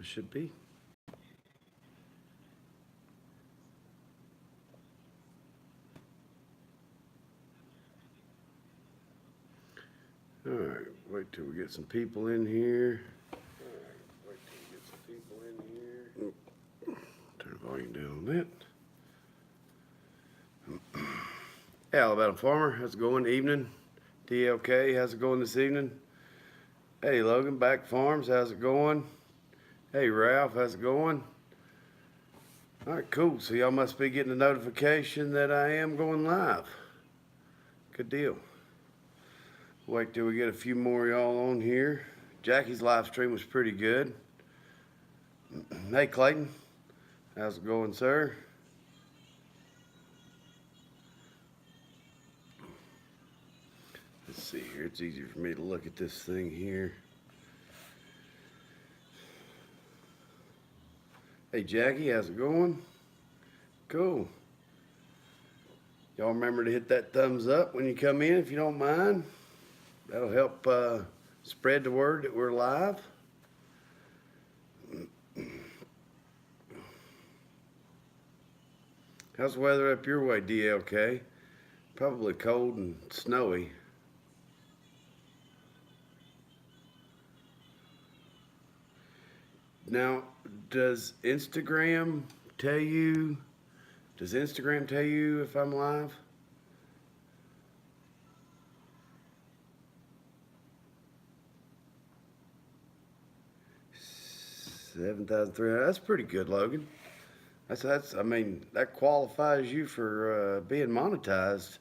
It should be. All right, wait till we get some people in here. Turn the volume down on that. Hey, Alabama Farmer, how's it going? Evening. DLK, how's it going this evening? Hey, Logan, Back Farms, how's it going? Hey, Ralph, how's it going? All right, cool. So y'all must be getting a notification that I am going live. Good deal. Wait till we get a few more y'all on here. Jackie's live stream was pretty good. Hey, Clayton, how's it going, sir? Let's see here. It's easier for me to look at this thing here. Hey, Jackie, how's it going? Cool. Y'all remember to hit that thumbs up when you come in, if you don't mind. That'll help spread the word that we're live. How's the weather up your way, DLK? Probably cold and snowy. Now, does Instagram tell you if I'm live? $7,300. That's pretty good, Logan. That's. I mean, that qualifies you for being monetized.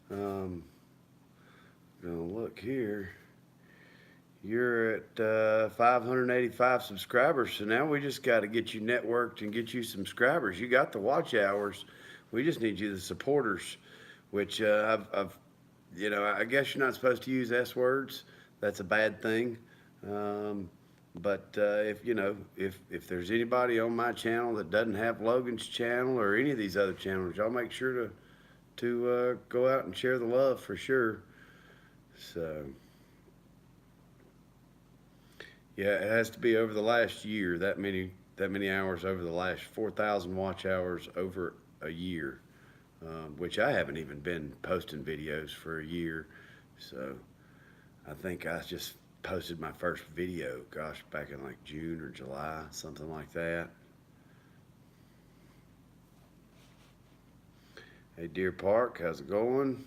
Gonna look here. You're at 585 subscribers, so now we just got to get you networked and get you subscribers. You got the watch hours. We just need you the supporters, which I've I guess you're not supposed to use S words. That's a bad thing. But if there's anybody on my channel that doesn't have Logan's channel or any of these other channels, y'all make sure to go out and share the love for sure. So yeah, it has to be over the last year. That many hours over the last 4,000 watch hours over a year, which I haven't even been posting videos for a year. So I think I just posted my first video, gosh, back in like June or July, something like that. Hey, Deer Park, how's it going?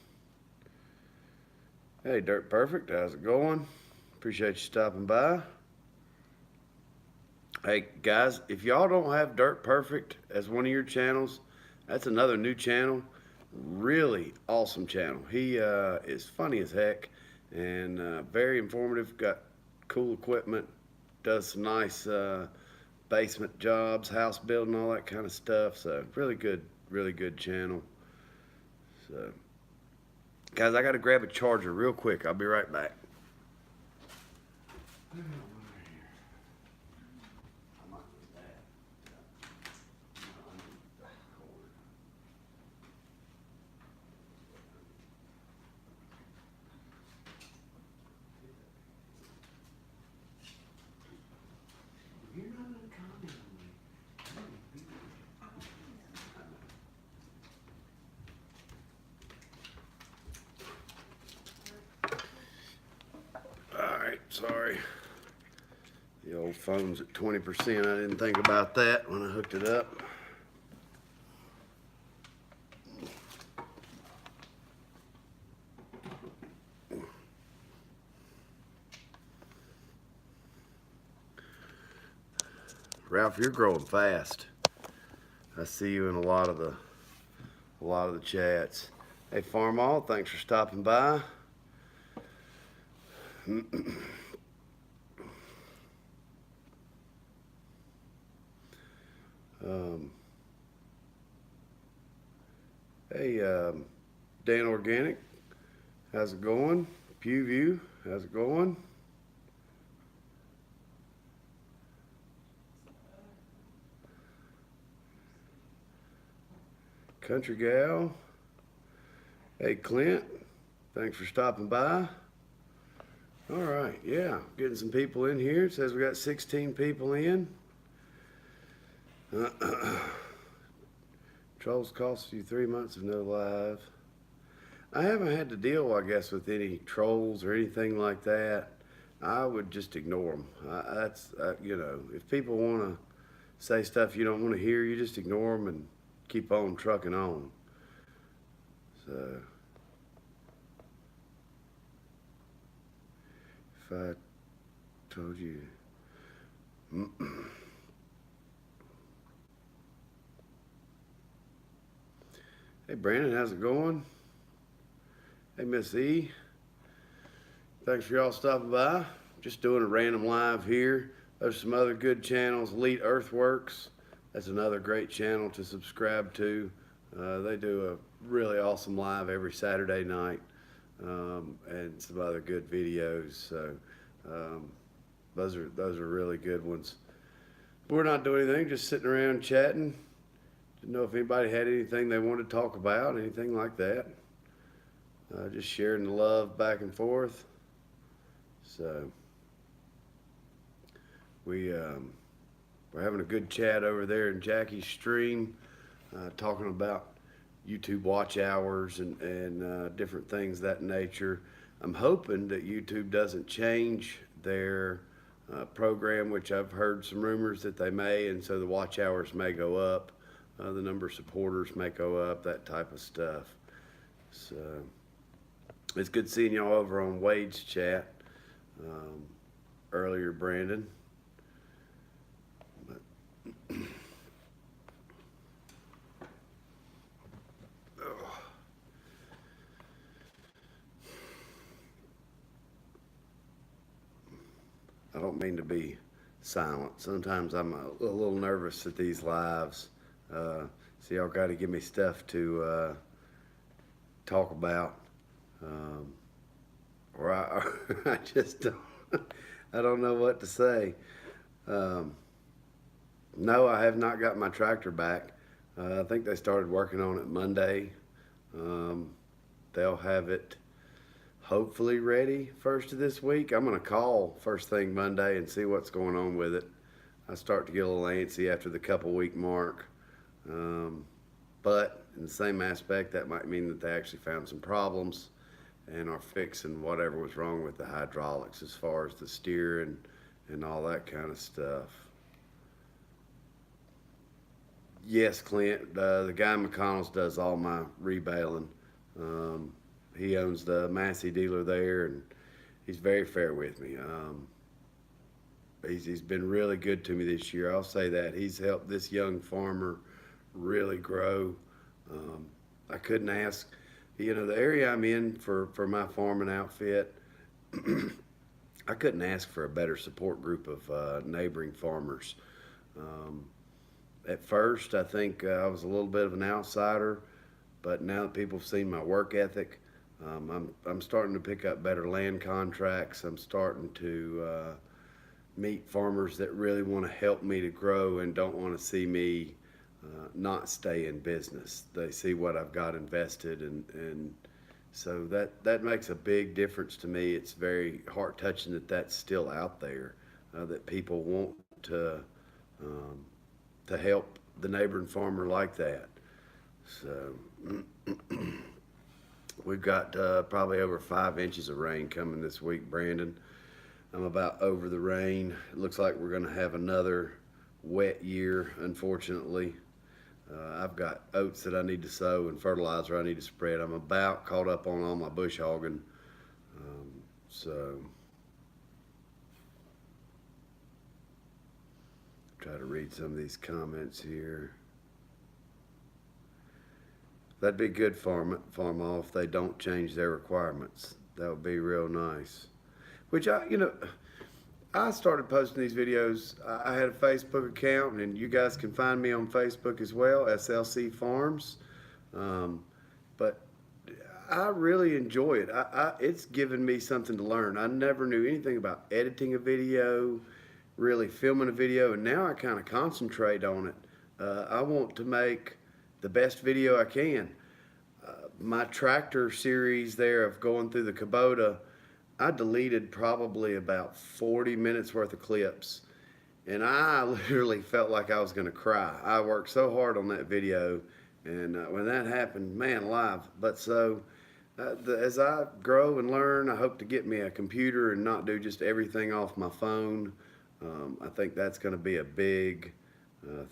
Hey, Dirt Perfect, how's it going? Appreciate you stopping by. Hey, guys, if y'all don't have Dirt Perfect as one of your channels, that's another new channel. Really awesome channel. He is funny as heck and very informative, got cool equipment, does some nice basement jobs, house building, all that kind of stuff. So really good channel. So guys, I got to grab a charger real quick. I'll be right back. Sorry. The old phone's at 20%. I didn't think about that when I hooked it up. Ralph, you're growing fast. I see you in a lot of the chats. Hey, Farmall, thanks for stopping by. Hey, Dan Organic, how's it going? Pew View, how's it going? Country Gal. Hey, Clint, thanks for stopping by. All right, yeah, getting some people in here. It says we got 16 people in. Trolls cost you 3 months of no live. I haven't had to deal, I guess, with any trolls or anything like that. I would just ignore them. If people want to say stuff you don't want to hear, you just ignore them and keep on trucking on. So, if I told you. Hey, Brandon, how's it going? Hey, Miss E. Thanks for y'all stopping by. Just doing a random live here. There's some other good channels. Elite Earthworks. That's another great channel to subscribe to. They do a really awesome live every Saturday night, and some other good videos. So those are really good ones. We're not doing anything, just sitting around chatting. Didn't know if anybody had anything they wanted to talk about, anything like that. Just sharing the love back and forth. So we're having a good chat over there in Jackie's stream, talking about YouTube watch hours and different things of that nature. I'm hoping that YouTube doesn't change their program, which I've heard some rumors that they may, and so the watch hours may go up. The number of supporters may go up, that type of stuff. So it's good seeing y'all over on Wade's chat earlier, Brandon. But, I don't mean to be silent. Sometimes I'm a little nervous at these lives. So y'all got to give me stuff to talk about, or I just don't, I don't know what to say. No, I have not got my tractor back. I think they started working on it Monday. They'll have it hopefully ready first of this week. I'm going to call first thing Monday and see what's going on with it. I start to get a little antsy after the couple-week mark. But in the same aspect, that might mean that they actually found some problems and are fixing whatever was wrong with the hydraulics as far as the steer and all that kind of stuff. Yes, Clint, the guy McConnell's does all my rebaling. He owns the Massey dealer there, and he's very fair with me. He's been really good to me this year. I'll say that. He's helped this young farmer really grow. I couldn't ask, the area I'm in for my farming outfit, I couldn't ask for a better support group of neighboring farmers. At first, I think I was a little bit of an outsider, but now that people have seen my work ethic, I'm starting to pick up better land contracts. I'm starting to meet farmers that really want to help me to grow and don't want to see me not stay in business. They see what I've got invested, and so that makes a big difference to me. It's very heart touching that that's still out there, that people want to help the neighboring farmer like that. So we've got probably over 5 inches of rain coming this week, Brandon. I'm about over the rain. It looks like we're going to have another wet year, unfortunately. I've got oats that I need to sow and fertilizer I need to spread. I'm about caught up on all my bush hogging. So try to read some of these comments here. That'd be good farm off if they don't change their requirements. That would be real nice. Which I started posting these videos. I had a Facebook account, and you guys can find me on Facebook as well, SLC Farms. But I really enjoy it. It's given me something to learn. I never knew anything about editing a video, really filming a video, and now I kind of concentrate on it. I want to make the best video I can. My tractor series there of going through the Kubota, I deleted probably about 40 minutes worth of clips, and I literally felt like I was going to cry. I worked so hard on that video, and when that happened, man, alive. But so as I grow and learn, I hope to get me a computer and not do just everything off my phone. I think that's going to be a big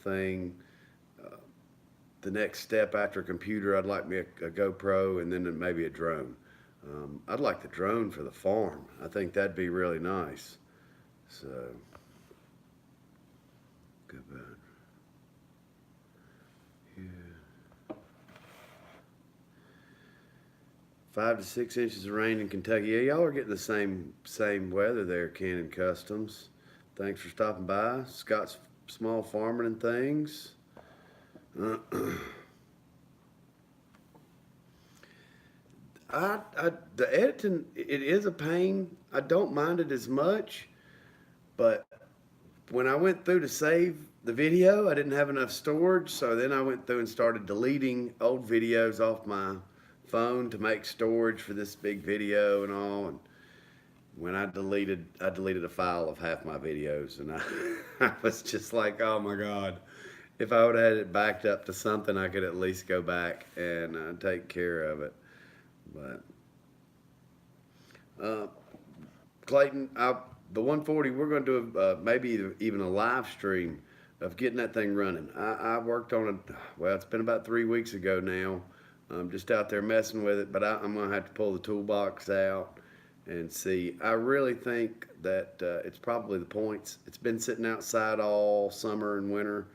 thing. Uh, the next step after a computer, I'd like me a GoPro and then maybe a drone. I'd like the drone for the farm. I think that'd be really nice. So, good bad. Yeah. 5 to 6 inches of rain in Kentucky. Yeah, y'all are getting the same weather there, Cannon Customs. Thanks for stopping by. Scott's Small Farming and Things. The editing, it is a pain. I don't mind it as much, but when I went through to save the video, I didn't have enough storage, so then I went through and started deleting old videos off my phone to make storage for this big video and all. And when I deleted a file of half my videos, and I was just like, oh my god, if I would have had it backed up to something, I could at least go back and take care of it. But uh, Clayton, the 140, we're going to do maybe even a live stream of getting that thing running. I worked on it, well, it's been about 3 weeks ago now. I'm just out there messing with it, but I'm going to have to pull the toolbox out and see. I really think that it's probably the points. It's been sitting outside all summer and winter,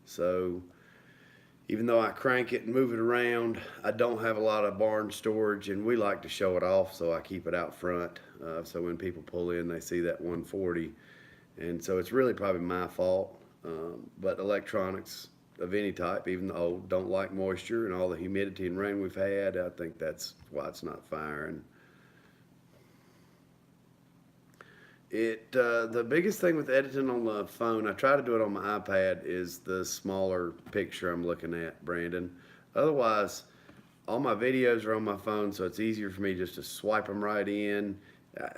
so even though I crank it and move it around, I don't have a lot of barn storage, and we like to show it off, so I keep it out front. So when people pull in, they see that 140. And so it's really probably my fault. But electronics of any type, even the old, don't like moisture and all the humidity and rain we've had. I think that's why it's not firing. The biggest thing with editing on the phone, I try to do it on my iPad, is the smaller picture I'm looking at, Brandon. Otherwise, all my videos are on my phone, so it's easier for me just to swipe them right in.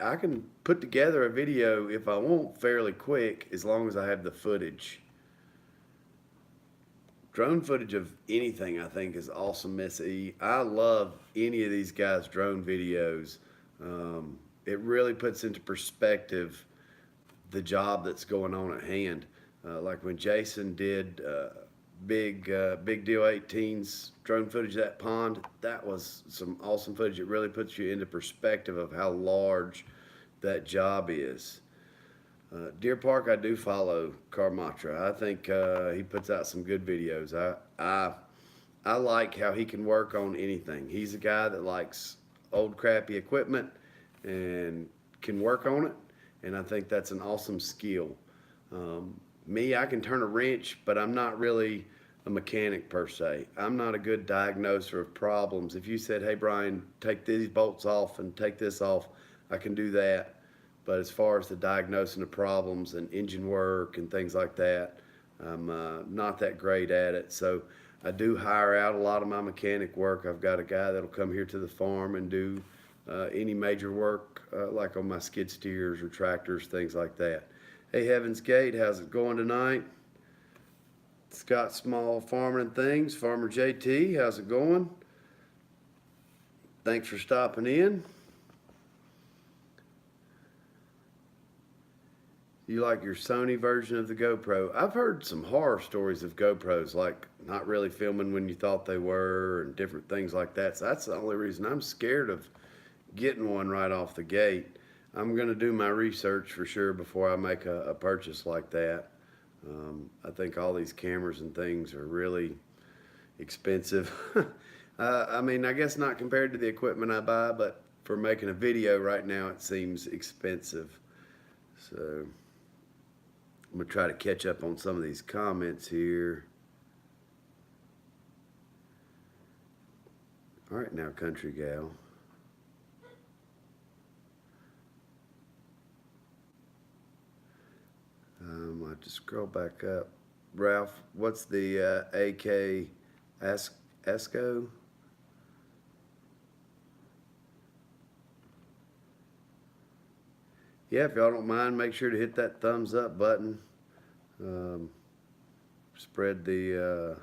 I can put together a video if I want fairly quick, as long as I have the footage. Drone footage of anything, I think, is awesome, Miss E. I love any of these guys' drone videos. It really puts into perspective the job that's going on at hand. Like when Jason did Big Deal 18's drone footage of that pond, that was some awesome footage. It really puts you into perspective of how large that job is. Deer Park, I do follow Carmatra. I think he puts out some good videos. I like how he can work on anything. He's a guy that likes old crappy equipment and can work on it, and I think that's an awesome skill. Me, I can turn a wrench, but I'm not really a mechanic per se. I'm not a good diagnoser of problems. If you said, hey Brian, take these bolts off and take this off, I can do that. But as far as the diagnosing of problems and engine work and things like that, I'm not that great at it. So I do hire out a lot of my mechanic work. I've got a guy that'll come here to the farm and do any major work, like on my skid steers or tractors, things like that. Hey, Heaven's Gate, how's it going tonight? Scott Small Farming and Things, Farmer JT, how's it going? Thanks for stopping in. You like your Sony version of the GoPro? I've heard some horror stories of GoPros, like not really filming when you thought they were and different things like that. So that's the only reason I'm scared of getting one right off the gate. I'm going to do my research for sure before I make a purchase like that. I think all these cameras and things are really expensive. I mean, I guess not compared to the equipment I buy, but for making a video right now, it seems expensive. So I'm going to try to catch up on some of these comments here. All right, now, country gal. I have to scroll back up. Ralph, what's the AK ESCO? Yeah, if y'all don't mind, make sure to hit that thumbs up button. Um, spread the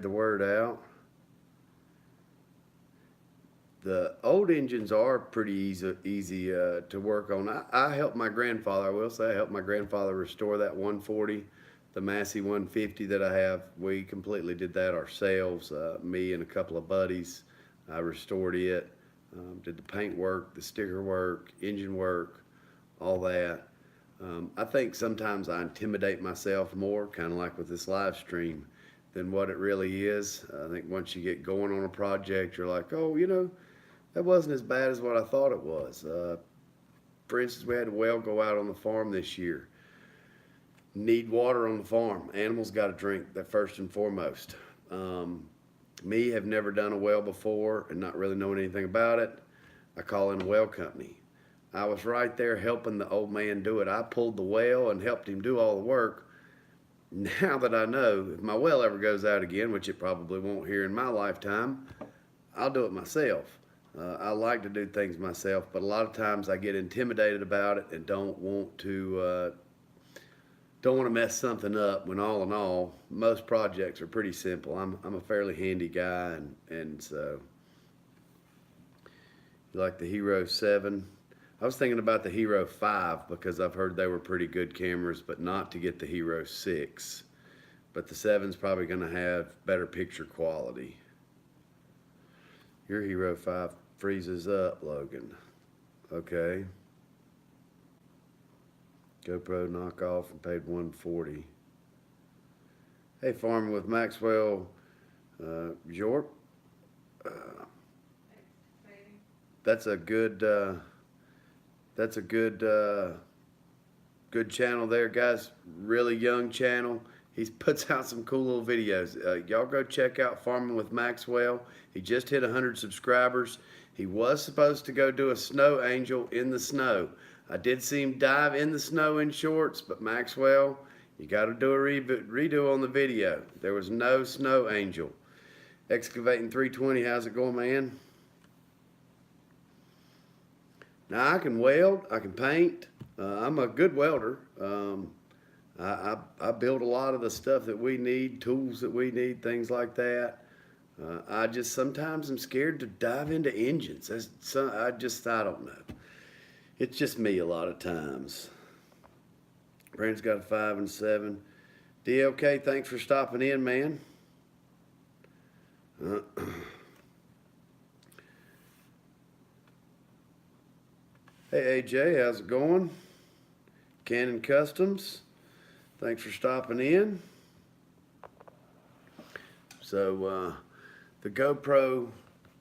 word out. The old engines are pretty easy to work on. I helped my grandfather. I will say I helped my grandfather restore that 140, the Massey 150 that I have. We completely did that ourselves. Me and a couple of buddies. I restored it. Did the paint work, the sticker work, engine work, all that. I think sometimes I intimidate myself more, kind of like with this live stream, than what it really is. I think once you get going on a project, you're like, oh, that wasn't as bad as what I thought it was. For instance, we had a well go out on the farm this year. Need water on the farm. Animals got to drink, that first and foremost. Me, have never done a well before and not really knowing anything about it. I call in a well company. I was right there helping the old man do it. I pulled the well and helped him do all the work. Now that I know if my well ever goes out again, which it probably won't here in my lifetime, I'll do it myself. I like to do things myself, but a lot of times I get intimidated about it and don't want to mess something up. When all in all, most projects are pretty simple. I'm a fairly handy guy, and so like the Hero 7. I was thinking about the Hero 5 because I've heard they were pretty good cameras, but not to get the Hero 6. But the 7's probably going to have better picture quality. Your Hero 5 freezes up, Logan. Okay. GoPro knockoff and paid $140. Hey, Farming with Maxwell, York. That's a good. That's a good channel there, guys. Really young channel. He puts out some cool little videos. Y'all go check out Farming with Maxwell. He just hit 100 subscribers. He was supposed to go do a snow angel in the snow. I did see him dive in the snow in shorts, but Maxwell, you got to do a redo on the video. There was no snow angel. Excavating 320, how's it going, man? Now I can weld, I can paint. I'm a good welder. I build a lot of the stuff that we need, tools that we need, things like that. I just sometimes am scared to dive into engines. I don't know. It's just me a lot of times. Brandon's got a 5 and 7. DLK, thanks for stopping in, man. Hey AJ, how's it going? Canon Customs, thanks for stopping in. So the GoPro,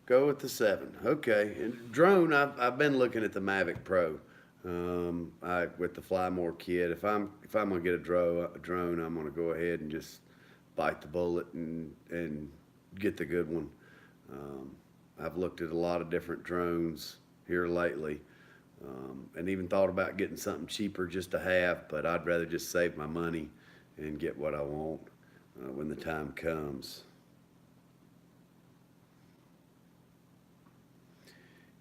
go with the 7. Okay, and drone, I've been looking at the Mavic Pro. With the Fly More kit. If I'm gonna get a drone, I'm gonna go ahead and just bite the bullet and get the good one. I've looked at a lot of different drones here lately. And even thought about getting something cheaper just to have, but I'd rather just save my money and get what I want when the time comes.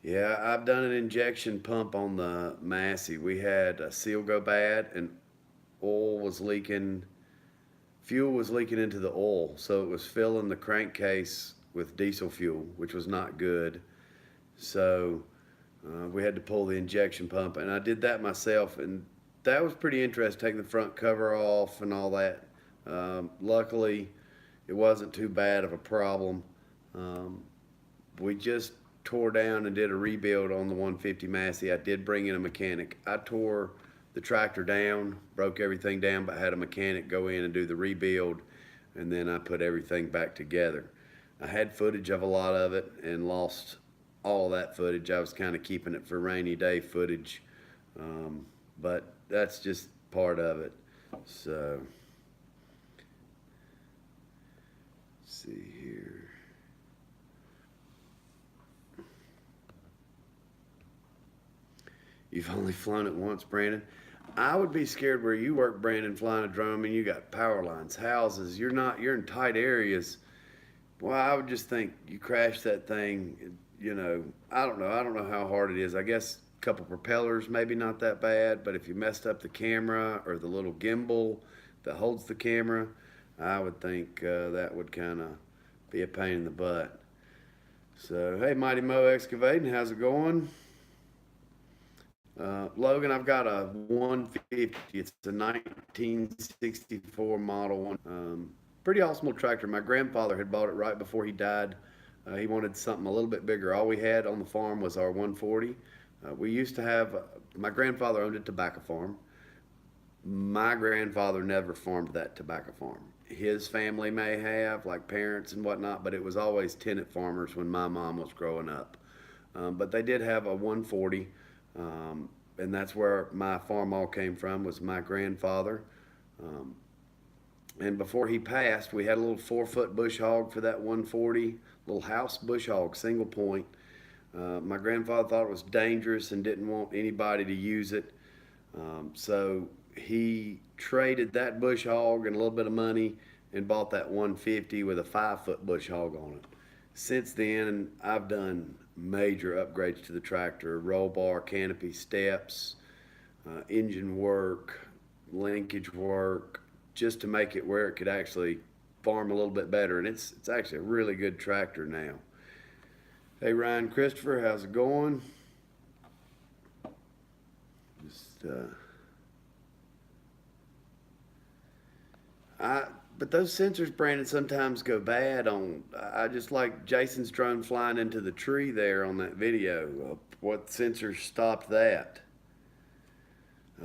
Yeah, I've done an injection pump on the Massey. We had a seal go bad and fuel was leaking into the oil, so it was filling the crankcase with diesel fuel, which was not good. So we had to pull the injection pump, and I did that myself, and that was pretty interesting, taking the front cover off and all that. Luckily, it wasn't too bad of a problem. We just tore down and did a rebuild on the 150 Massey. I did bring in a mechanic. I tore the tractor down, broke everything down, but had a mechanic go in and do the rebuild, and then I put everything back together. I had footage of a lot of it and lost all that footage. I was kind of keeping it for rainy day footage, but that's just part of it. So, let's see here. You've only flown it once, Brandon. I would be scared where you work, Brandon, flying a drone. I mean, you got power lines, houses. You're in tight areas. Well, I would just think you crash that thing. I don't know. I don't know how hard it is. I guess a couple propellers, maybe not that bad. But if you messed up the camera or the little gimbal, that holds the camera, I would think that would kind of be a pain in the butt. So, hey, Mighty Mo Excavating, how's it going? Logan, I've got a 150. It's a 1964 model one. Pretty awesome little tractor. My grandfather had bought it right before he died. He wanted something a little bit bigger. All we had on the farm was our 140. We used to have, my grandfather owned a tobacco farm. My grandfather never farmed that tobacco farm. His family may have, like parents and whatnot, but it was always tenant farmers when my mom was growing up. But they did have a 140, and that's where my farm all came from. Was my grandfather. Um, and before he passed, we had a little 4 foot bush hog for that 140, little house bush hog, single point. My grandfather thought it was dangerous and didn't want anybody to use it. So he traded that bush hog and a little bit of money and bought that 150 with a 5 foot bush hog on it. Since then, I've done major upgrades to the tractor: roll bar, canopy, steps, engine work, linkage work, just to make it where it could actually farm a little bit better. And it's actually a really good tractor now. Hey, Ryan Christopher, how's it going? Just I but those sensors, Brandon, sometimes go bad on. I just like Jason's drone flying into the tree there on that video. What sensors stopped that?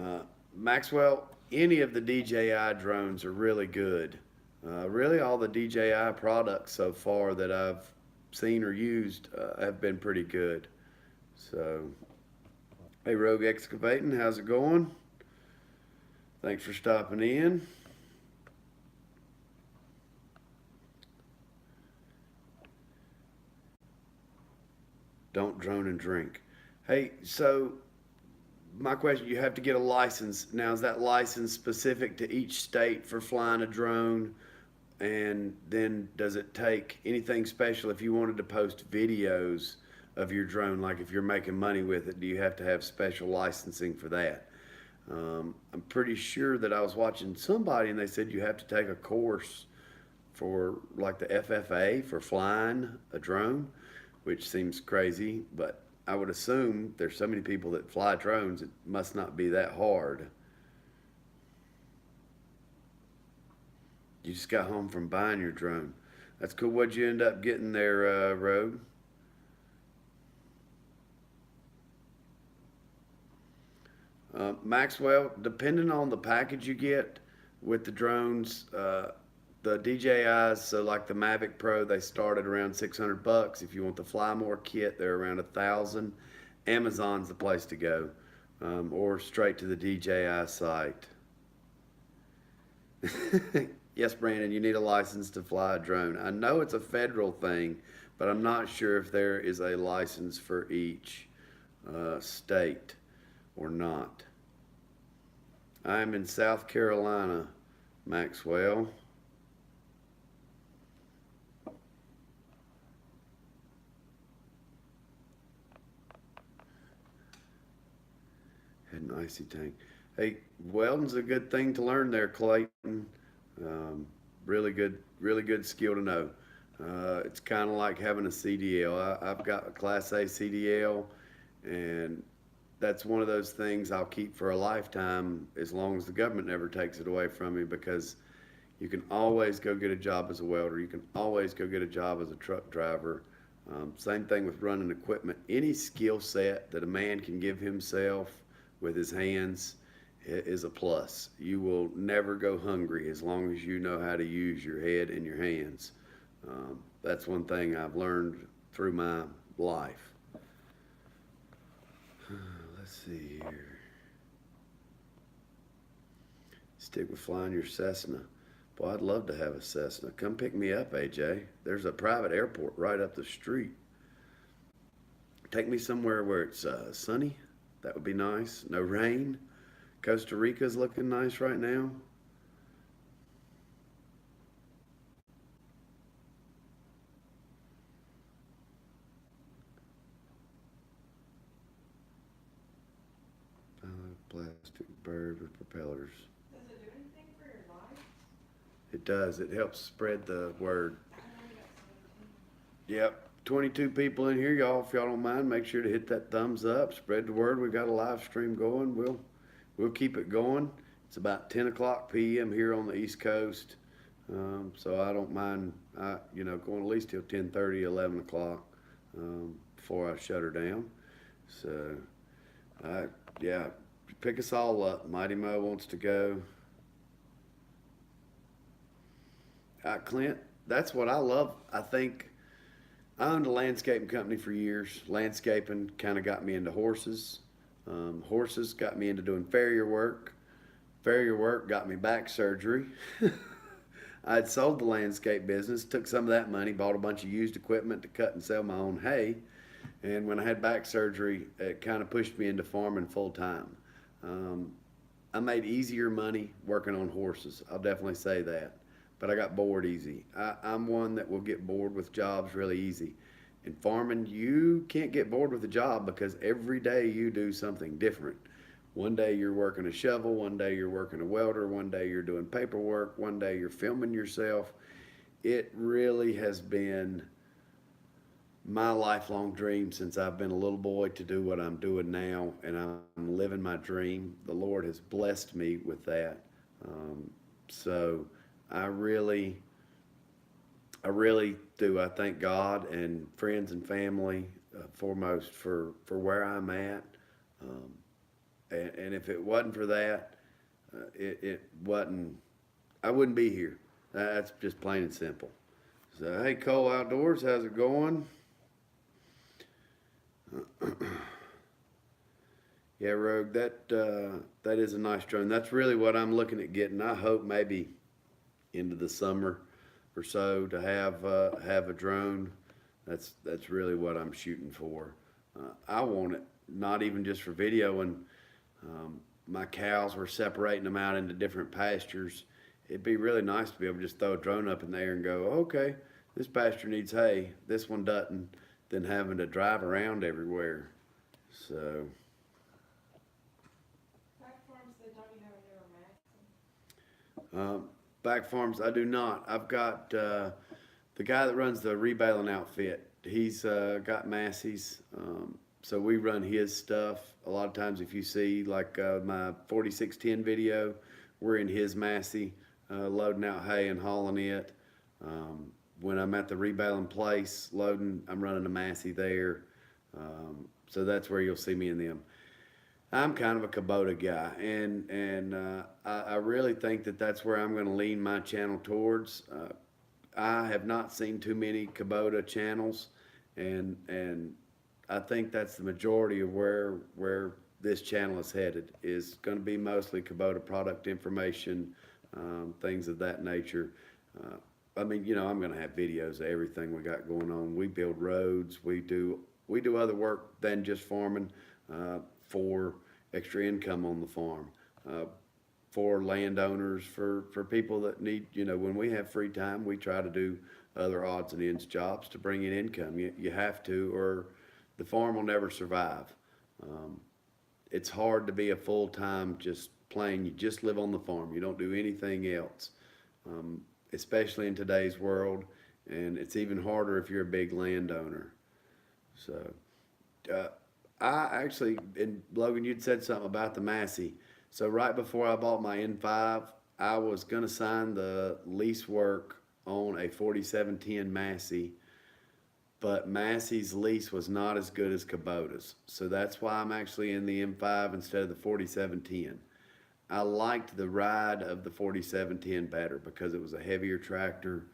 Uh, Maxwell, any of the DJI drones are really good. Really, all the DJI products so far that I've seen or used have been pretty good. So, hey, Rogue Excavating, how's it going? Thanks for stopping in. Don't drone and drink. Hey, so my question, you have to get a license. Now, is that license specific to each state for flying a drone? And then does it take anything special if you wanted to post videos of your drone, like if you're making money with it, do you have to have special licensing for that? I'm pretty sure that I was watching somebody and they said you have to take a course for like the FFA for flying a drone, which seems crazy, but I would assume there's so many people that fly drones, it must not be that hard. You just got home from buying your drone. That's cool. What'd you end up getting there, Rogue? Maxwell, depending on the package you get with the drones, the DJIs, so like the Mavic Pro, they start at around 600 bucks. If you want the Fly More kit, they're around 1,000. Amazon's the place to go, or straight to the DJI site. Yes, Brandon, you need a license to fly a drone. I know it's a federal thing, but I'm not sure if there is a license for each state or not. I'm in South Carolina, Maxwell. Had an icy tank. Hey, welding's a good thing to learn there, Clayton. Really good skill to know. It's kind of like having a CDL. I've got a Class A CDL, and that's one of those things I'll keep for a lifetime as long as the government never takes it away from me, because you can always go get a job as a welder. You can always go get a job as a truck driver. Same thing with running equipment. Any skill set that a man can give himself with his hands is a plus. You will never go hungry as long as you know how to use your head and your hands. That's one thing I've learned through my life. Let's see here. Stick with flying your Cessna. Boy, I'd love to have a Cessna. Come pick me up, AJ. There's a private airport right up the street. Take me somewhere where it's sunny. That would be nice. No rain. Costa Rica's looking nice right now. Plastic bird with propellers. It does. It helps spread the word. Yep. 22 people in here, y'all. If y'all don't mind, make sure to hit that thumbs up. Spread the word. We got a live stream going. We'll keep it going. It's about 10 o'clock p.m. here on the East Coast, so I don't mind. Going at least till 10:30, 11 o'clock before I shut her down. So, yeah, pick us all up. Mighty Mo wants to go. Clint, that's what I love. I think I owned a landscaping company for years. Landscaping kind of got me into horses. Horses got me into doing farrier work. Farrier work got me back surgery. I'd sold the landscape business, took some of that money, bought a bunch of used equipment to cut and sell my own hay. And when I had back surgery, it kind of pushed me into farming full time. Um, I made easier money working on horses. I'll definitely say that. But I got bored easy. I'm one that will get bored with jobs really easy. In farming, you can't get bored with a job because every day you do something different. One day you're working a shovel, one day you're working a welder, one day you're doing paperwork, one day you're filming yourself. It really has been my lifelong dream since I've been a little boy to do what I'm doing now, and I'm living my dream. The Lord has blessed me with that. So I really, I really do. I thank God and friends and family foremost for where I'm at. Um, and if it wasn't for that, it wasn't. I wouldn't be here. That's just plain and simple. So hey, Cole Outdoors, how's it going? Yeah, Rogue, that is a nice drone. That's really what I'm looking at getting. I hope maybe into the summer or so to have a drone. That's really what I'm shooting for. I want it not even just for video. And my cows, we're separating them out into different pastures. It'd be really nice to be able to just throw a drone up in there and go, okay, this pasture needs hay, this one doesn't, than having to drive around everywhere. So. Um, Back farms, I do not. I've got the guy that runs the rebaling outfit. He's got Massey's, so we run his stuff. A lot of times, if you see like my 4610 video, we're in his Massey, loading out hay and hauling it. When I'm at the rebaling place loading, I'm running a Massey there. So that's where you'll see me in them. I'm kind of a Kubota guy, and I really think that that's where I'm going to lean my channel towards. I have not seen too many Kubota channels, and I think that's the majority of where this channel is headed. Is going to be mostly Kubota product information, things of that nature. I mean, I'm going to have videos of everything we got going on. We build roads. We do other work than just farming. For extra income on the farm, for landowners, for people that need, when we have free time, we try to do other odds and ends jobs to bring in income. You have to, or the farm will never survive. It's hard to be a full-time just plain, you just live on the farm. You don't do anything else, especially in today's world. And it's even harder if you're a big landowner. So, I actually, and Logan, you'd said something about the Massey. So right before I bought my N5, I was gonna sign the lease work on a 4710 Massey, but Massey's lease was not as good as Kubota's. So that's why I'm actually in the M5 instead of the 4710. I liked the ride of the 4710 better because it was a heavier tractor,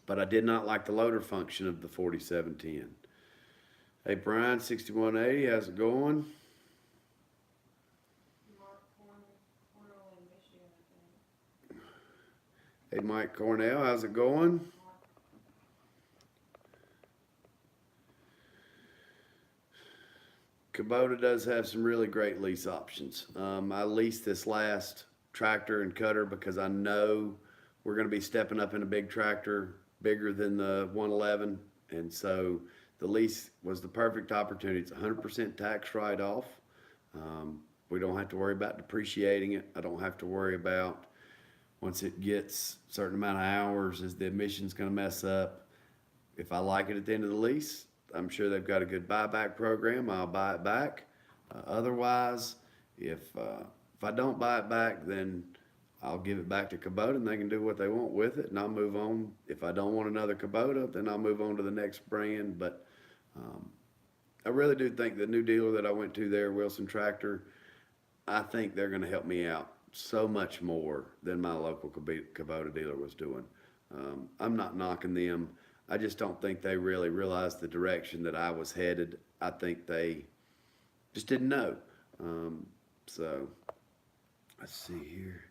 but I did not like the loader function of the 4710. Hey Brian, 6180, how's it going? Hey Mike Cornell, how's it going? Kubota does have some really great lease options. I leased this last tractor and cutter because I know we're going to be stepping up in a big tractor, bigger than the 111, and so the lease was the perfect opportunity. It's 100% tax write-off. We don't have to worry about depreciating it. I don't have to worry about Once it gets a certain amount of hours, is the emissions going to mess up? If I like it at the end of the lease, I'm sure they've got a good buyback program. I'll buy it back. Otherwise, if I don't buy it back, then I'll give it back to Kubota and they can do what they want with it, and I'll move on. If I don't want another Kubota, then I'll move on to the next brand. But um, I really do think the new dealer that I went to there, Wilson Tractor, I think they're going to help me out so much more than my local Kubota dealer was doing. I'm not knocking them. I just don't think they really realized the direction that I was headed. I think they just didn't know. So let's see here.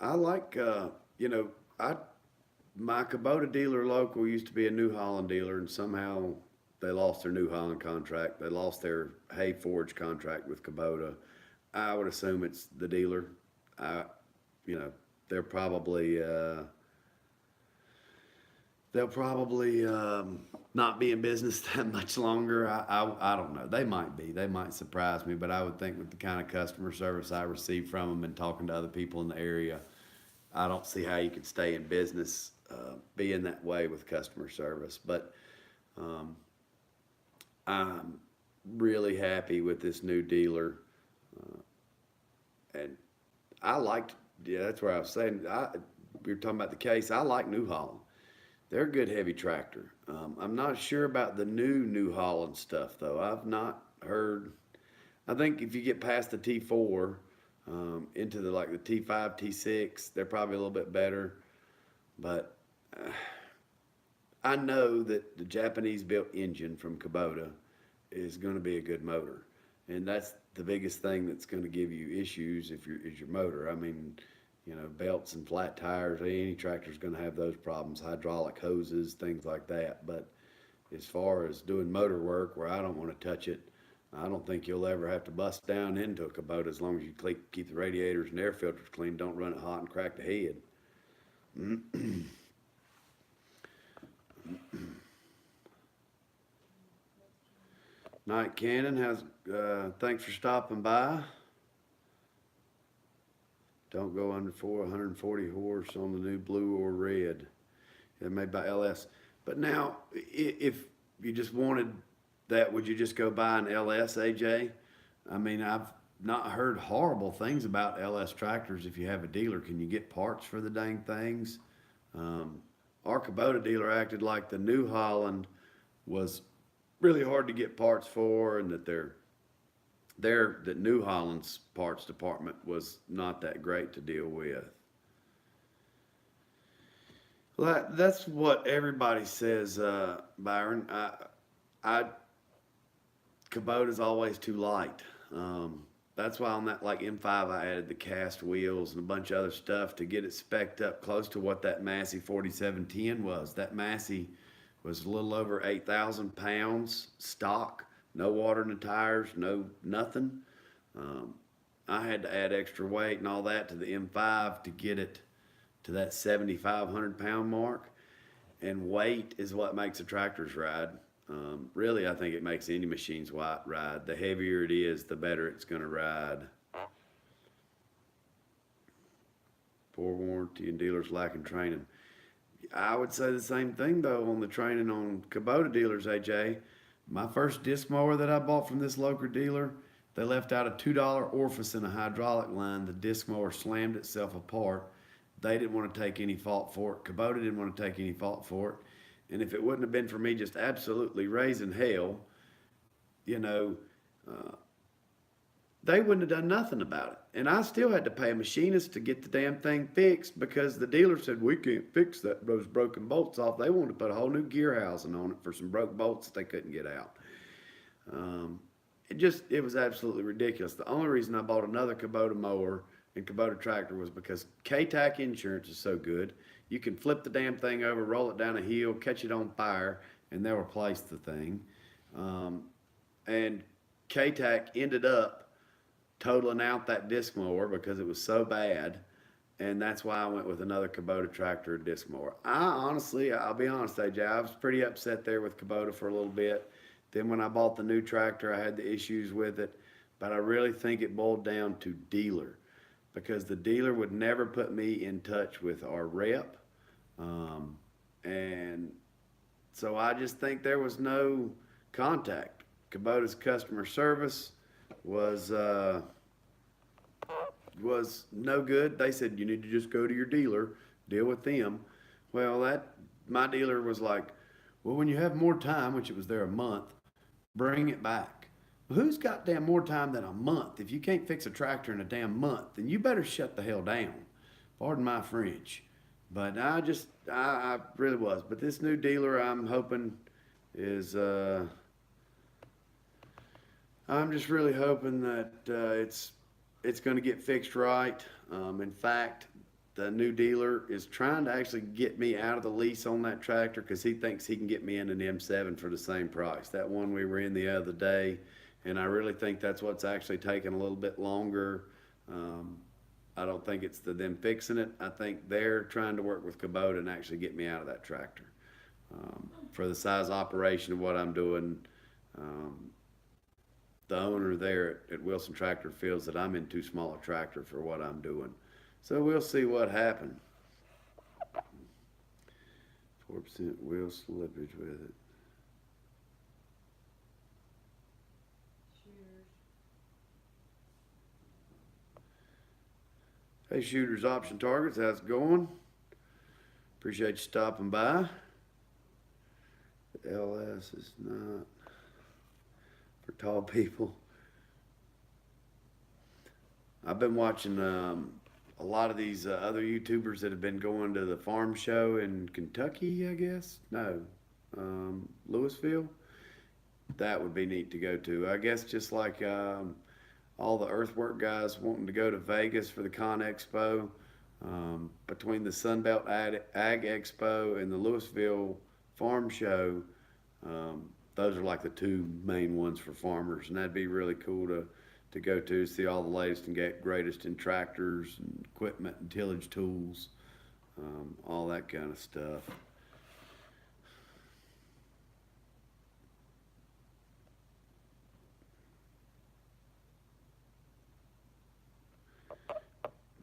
I like, I my Kubota dealer local used to be a New Holland dealer, and somehow they lost their New Holland contract. They lost their hay forge contract with Kubota. I would assume it's the dealer. I, you know, they're probably they'll probably not be in business that much longer. I don't know. They might be. They might surprise me, but I would think with the kind of customer service I receive from them and talking to other people in the area, I don't see how you could stay in business being that way with customer service. But um, I'm really happy with this new dealer, and I liked. Yeah, that's where I was saying. We were talking about the case. I like New Holland. They're a good heavy tractor. I'm not sure about the New Holland stuff though. I've not heard. I think if you get past the T4 into the like the T5, T6, they're probably a little bit better. But I know that the Japanese built engine from Kubota is going to be a good motor, and that's the biggest thing that's going to give you issues if you're is your motor. I mean, belts and flat tires. Any tractor's going to have those problems. Hydraulic hoses, things like that. But as far as doing motor work, where I don't want to touch it, I don't think you'll ever have to bust down into a Kubota as long as you keep the radiators and air filters clean. Don't run it hot and crack the head. Night Cannon has. Thanks for stopping by. Don't go under 140 horse on the new blue or red. They're made by LS. But now, if you just wanted that, would you just go buy an LS, AJ? I mean, I've not heard horrible things about LS tractors. If you have a dealer, can you get parts for the dang things? Um, our Kubota dealer acted like the New Holland was really hard to get parts for, and that that New Holland's parts department was not that great to deal with. Well, that's what everybody says, Byron. I Kubota's always too light. That's why on that like M5 I added the cast wheels and a bunch of other stuff to get it specced up close to what that Massey 4710 was. That Massey was a little over 8,000 pounds stock, no water in the tires, no nothing. Um, I had to add extra weight and all that to the M5 to get it to that 7,500 pound mark. And weight is what makes the tractors ride. Really, I think it makes any machine's ride. The heavier it is, the better it's going to ride. Poor warranty and dealers lacking training. I would say the same thing though on the training on Kubota dealers, AJ. My first disc mower that I bought from this local dealer, they left out a $2 orifice in a hydraulic line. The disc mower slammed itself apart. They didn't want to take any fault for it. Kubota didn't want to take any fault for it. And if it wouldn't have been for me just absolutely raising hell, you know, uh, they wouldn't have done nothing about it. And I still had to pay a machinist to get the damn thing fixed because the dealer said, we can't fix those broken bolts off. They wanted to put a whole new gear housing on it for some broke bolts that they couldn't get out. Um, it was absolutely ridiculous. The only reason I bought another Kubota mower and Kubota tractor was because K-TAC insurance is so good. You can flip the damn thing over, roll it down a hill, catch it on fire, and they'll replace the thing. And K-TAC ended up totaling out that disc mower because it was so bad. and that's why I went with another Kubota tractor or disc mower. I'll be honest, AJ, I was pretty upset there with Kubota for a little bit. Then when I bought the new tractor, I had the issues with it, but I really think it boiled down to dealer because the dealer would never put me in touch with our rep, um, and so I just think there was no contact. Kubota's customer service was uh, was no good. They said you need to just go to your dealer, deal with them. Well, that my dealer was like, well, when you have more time, which it was there a month, bring it back. Well, who's got damn more time than a month? If you can't fix a tractor in a damn month, then you better shut the hell down. Pardon my French. But I really was. But this new dealer, I'm hoping is, I'm just really hoping that it's going to get fixed right. In fact, the new dealer is trying to actually get me out of the lease on that tractor because he thinks he can get me in an M7 for the same price. That one we were in the other day, and I really think that's what's actually taking a little bit longer. Um, I don't think it's them fixing it. I think they're trying to work with Kubota and actually get me out of that tractor. For the size operation of what I'm doing, um, the owner there at Wilson Tractor feels that I'm in too small a tractor for what I'm doing. So we'll see what happens. 4% wheel slippage with it. Hey, Shooters Option Targets, how's it going? Appreciate you stopping by. The LS is not for tall people. I've been watching a lot of these other YouTubers that have been going to the farm show in Kentucky, I guess. No, Louisville. That would be neat to go to. I guess just like all the earthwork guys wanting to go to Vegas for the Con Expo. Between the Sunbelt Ag Expo and the Louisville Farm Show, those are like the two main ones for farmers, and that'd be really cool to go to, see all the latest and greatest in tractors and equipment and tillage tools, all that kind of stuff.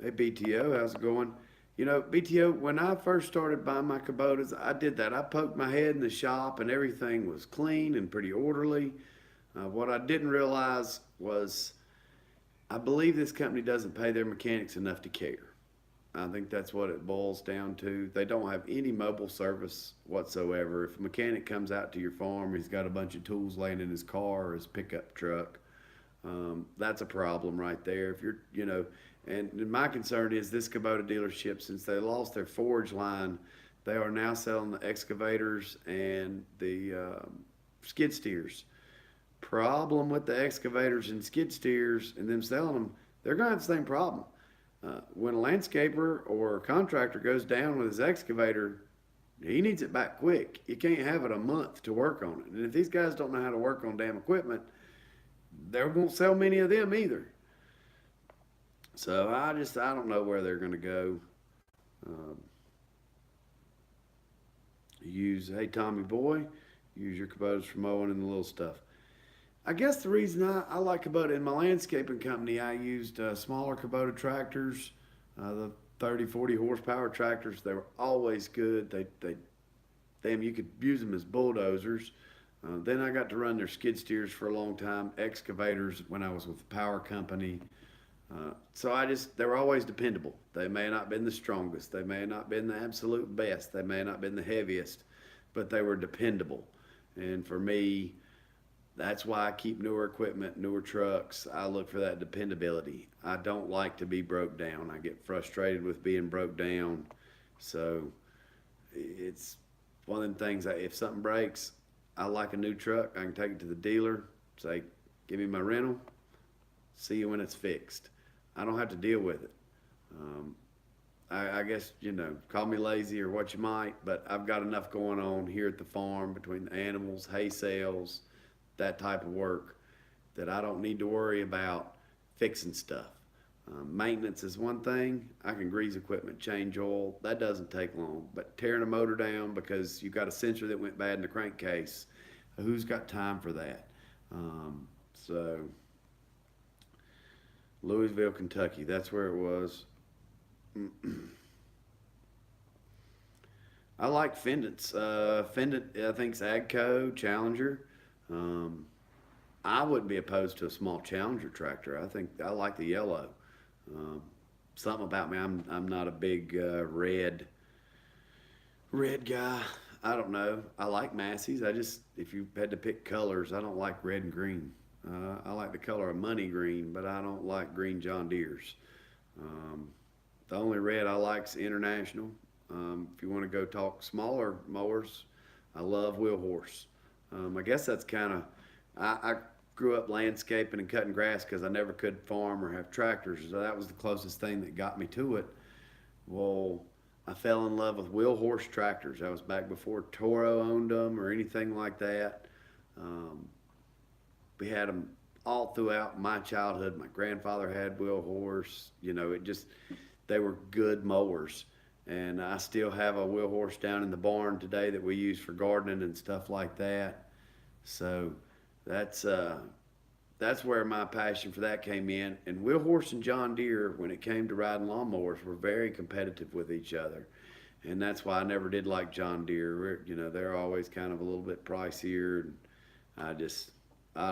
Hey BTO, how's it going? You know, BTO, when I first started buying my Kubotas, I did that. I poked my head in the shop and everything was clean and pretty orderly. What I didn't realize was I believe this company doesn't pay their mechanics enough to care. I think that's what it boils down to. They don't have any mobile service whatsoever. If a mechanic comes out to your farm, he's got a bunch of tools laying in his car or his pickup truck. That's a problem right there. If you're, you know, and my concern is this Kubota dealership, since they lost their forage line, they are now selling the excavators and the skid steers. Problem with the excavators and skid steers and them selling them, they're going to have the same problem. When a landscaper or a contractor goes down with his excavator, he needs it back quick. You can't have it a month to work on it. And if these guys don't know how to work on damn equipment, they won't sell many of them either. So I don't know where they're going to go. Um, hey Tommy boy, use your Kubotas for mowing and the little stuff. I guess the reason I like Kubota in my landscaping company, I used smaller Kubota tractors, the 30, 40 horsepower tractors. They were always good. Damn, you could use them as bulldozers. Then I got to run their skid steers for a long time, excavators when I was with the power company. They were always dependable. They may not have been the strongest. They may not have been the absolute best. They may not have been the heaviest, but they were dependable. And for me, that's why I keep newer equipment, newer trucks. I look for that dependability. I don't like to be broke down. I get frustrated with being broke down. So it's one of them things, if something breaks, I like a new truck. I can take it to the dealer, say, give me my rental, see you when it's fixed. I don't have to deal with it. I guess, call me lazy or what you might, but I've got enough going on here at the farm between the animals, hay sales, that type of work, that I don't need to worry about fixing stuff. Maintenance is one thing. I can grease equipment, change oil. That doesn't take long. But tearing a motor down because you got a sensor that went bad in the crankcase, who's got time for that? So Louisville, Kentucky, that's where it was. I like Fendants. Fendant, I think, is Agco, Challenger. Um, I wouldn't be opposed to a small Challenger tractor. I think I like the yellow. Um, Something about me, I'm not a big red guy. I don't know. I like Massey's. I just, if you had to pick colors, I don't like red and green. I like the color of money green, but I don't like green John Deere's. Um, the only red I like is International. If you want to go talk smaller mowers, I love Wheel Horse. I guess that's kind of, I grew up landscaping and cutting grass because I never could farm or have tractors. So that was the closest thing that got me to it. Well, I fell in love with Wheel Horse tractors. That was back before Toro owned them or anything like that. Um, we had them all throughout my childhood. My grandfather had Wheel Horse. You know, it just, they were good mowers. And I still have a Wheel Horse down in the barn today that we use for gardening and stuff like that. So that's that's where my passion for that came in. And Wheel Horse and John Deere, when it came to riding lawnmowers, were very competitive with each other. And that's why I never did like John Deere. You know, they're always kind of a little bit pricier. And I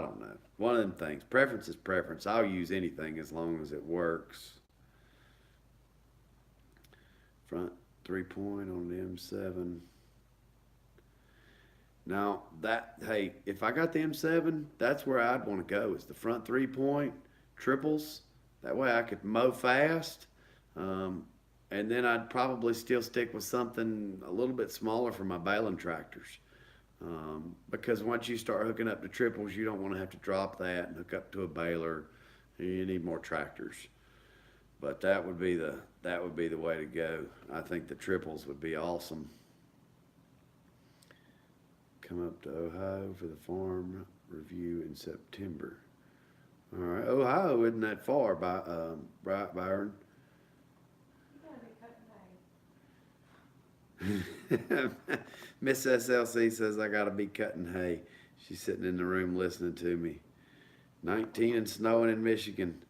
don't know. One of them things. Preference is preference. I'll use anything as long as it works. Front 3-point on the M7. Now hey, if I got the M7, that's where I'd want to go. Is the front 3-point triples. That way I could mow fast, and then I'd probably still stick with something a little bit smaller for my baling tractors. Because once you start hooking up to triples, you don't want to have to drop that and hook up to a baler. You need more tractors. But that would be the way to go. I think the triples would be awesome. Come up to Ohio for the farm review in September. All right, Ohio isn't that far, right, Byron? Miss SLC says I gotta be cutting hay. She's sitting in the room listening to me. 19 and snowing in Michigan.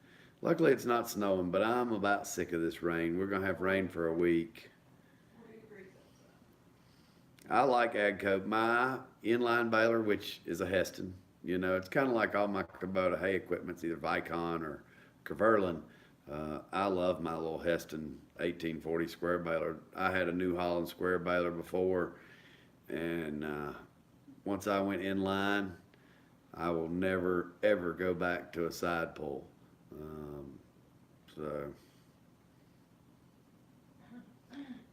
Luckily it's not snowing, but I'm about sick of this rain. We're gonna have rain for a week. I like Agco. My inline baler, which is a Heston, you know, it's kind of like all my Kubota hay equipment's either Vicon or Kverlin. I love my little Heston 1840 square baler. I had a New Holland square baler before, and once I went inline, I will never ever go back to a side pull. So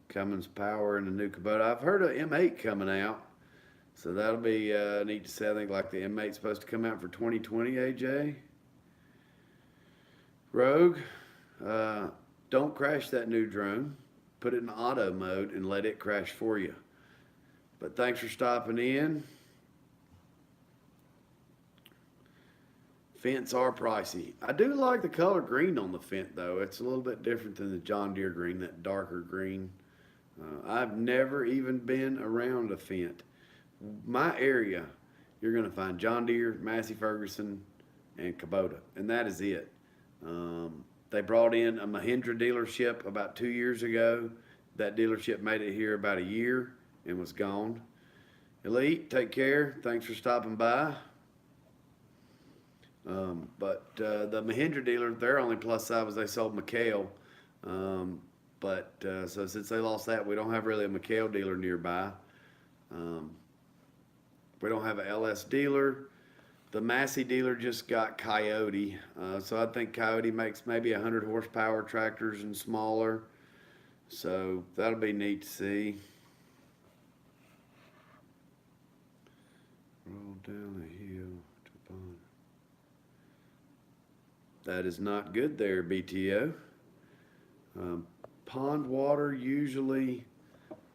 Cummins Power and the new Kubota. I've heard of M8 coming out, so that'll be neat to see. I think like the M8's supposed to come out for 2020. AJ Rogue, don't crash that new drone. Put it in auto mode and let it crash for you. But thanks for stopping in. Fence are pricey. I do like the color green on the Fent though. It's a little bit different than the John Deere green, that darker green. I've never even been around a Fent. My area, you're going to find John Deere, Massey Ferguson, and Kubota, and that is it. They brought in a Mahindra dealership about 2 years ago. That dealership made it here about a year and was gone. Elite, take care. Thanks for stopping by. But the Mahindra dealer, their only plus side was they sold McHale. So since they lost that, we don't have really a McHale dealer nearby. We don't have a LS dealer. The Massey dealer just got Coyote. So I think Coyote makes maybe 100 horsepower tractors and smaller. So that'll be neat to see. Roll down the hill to pond. That is not good there, BTO. Pond water usually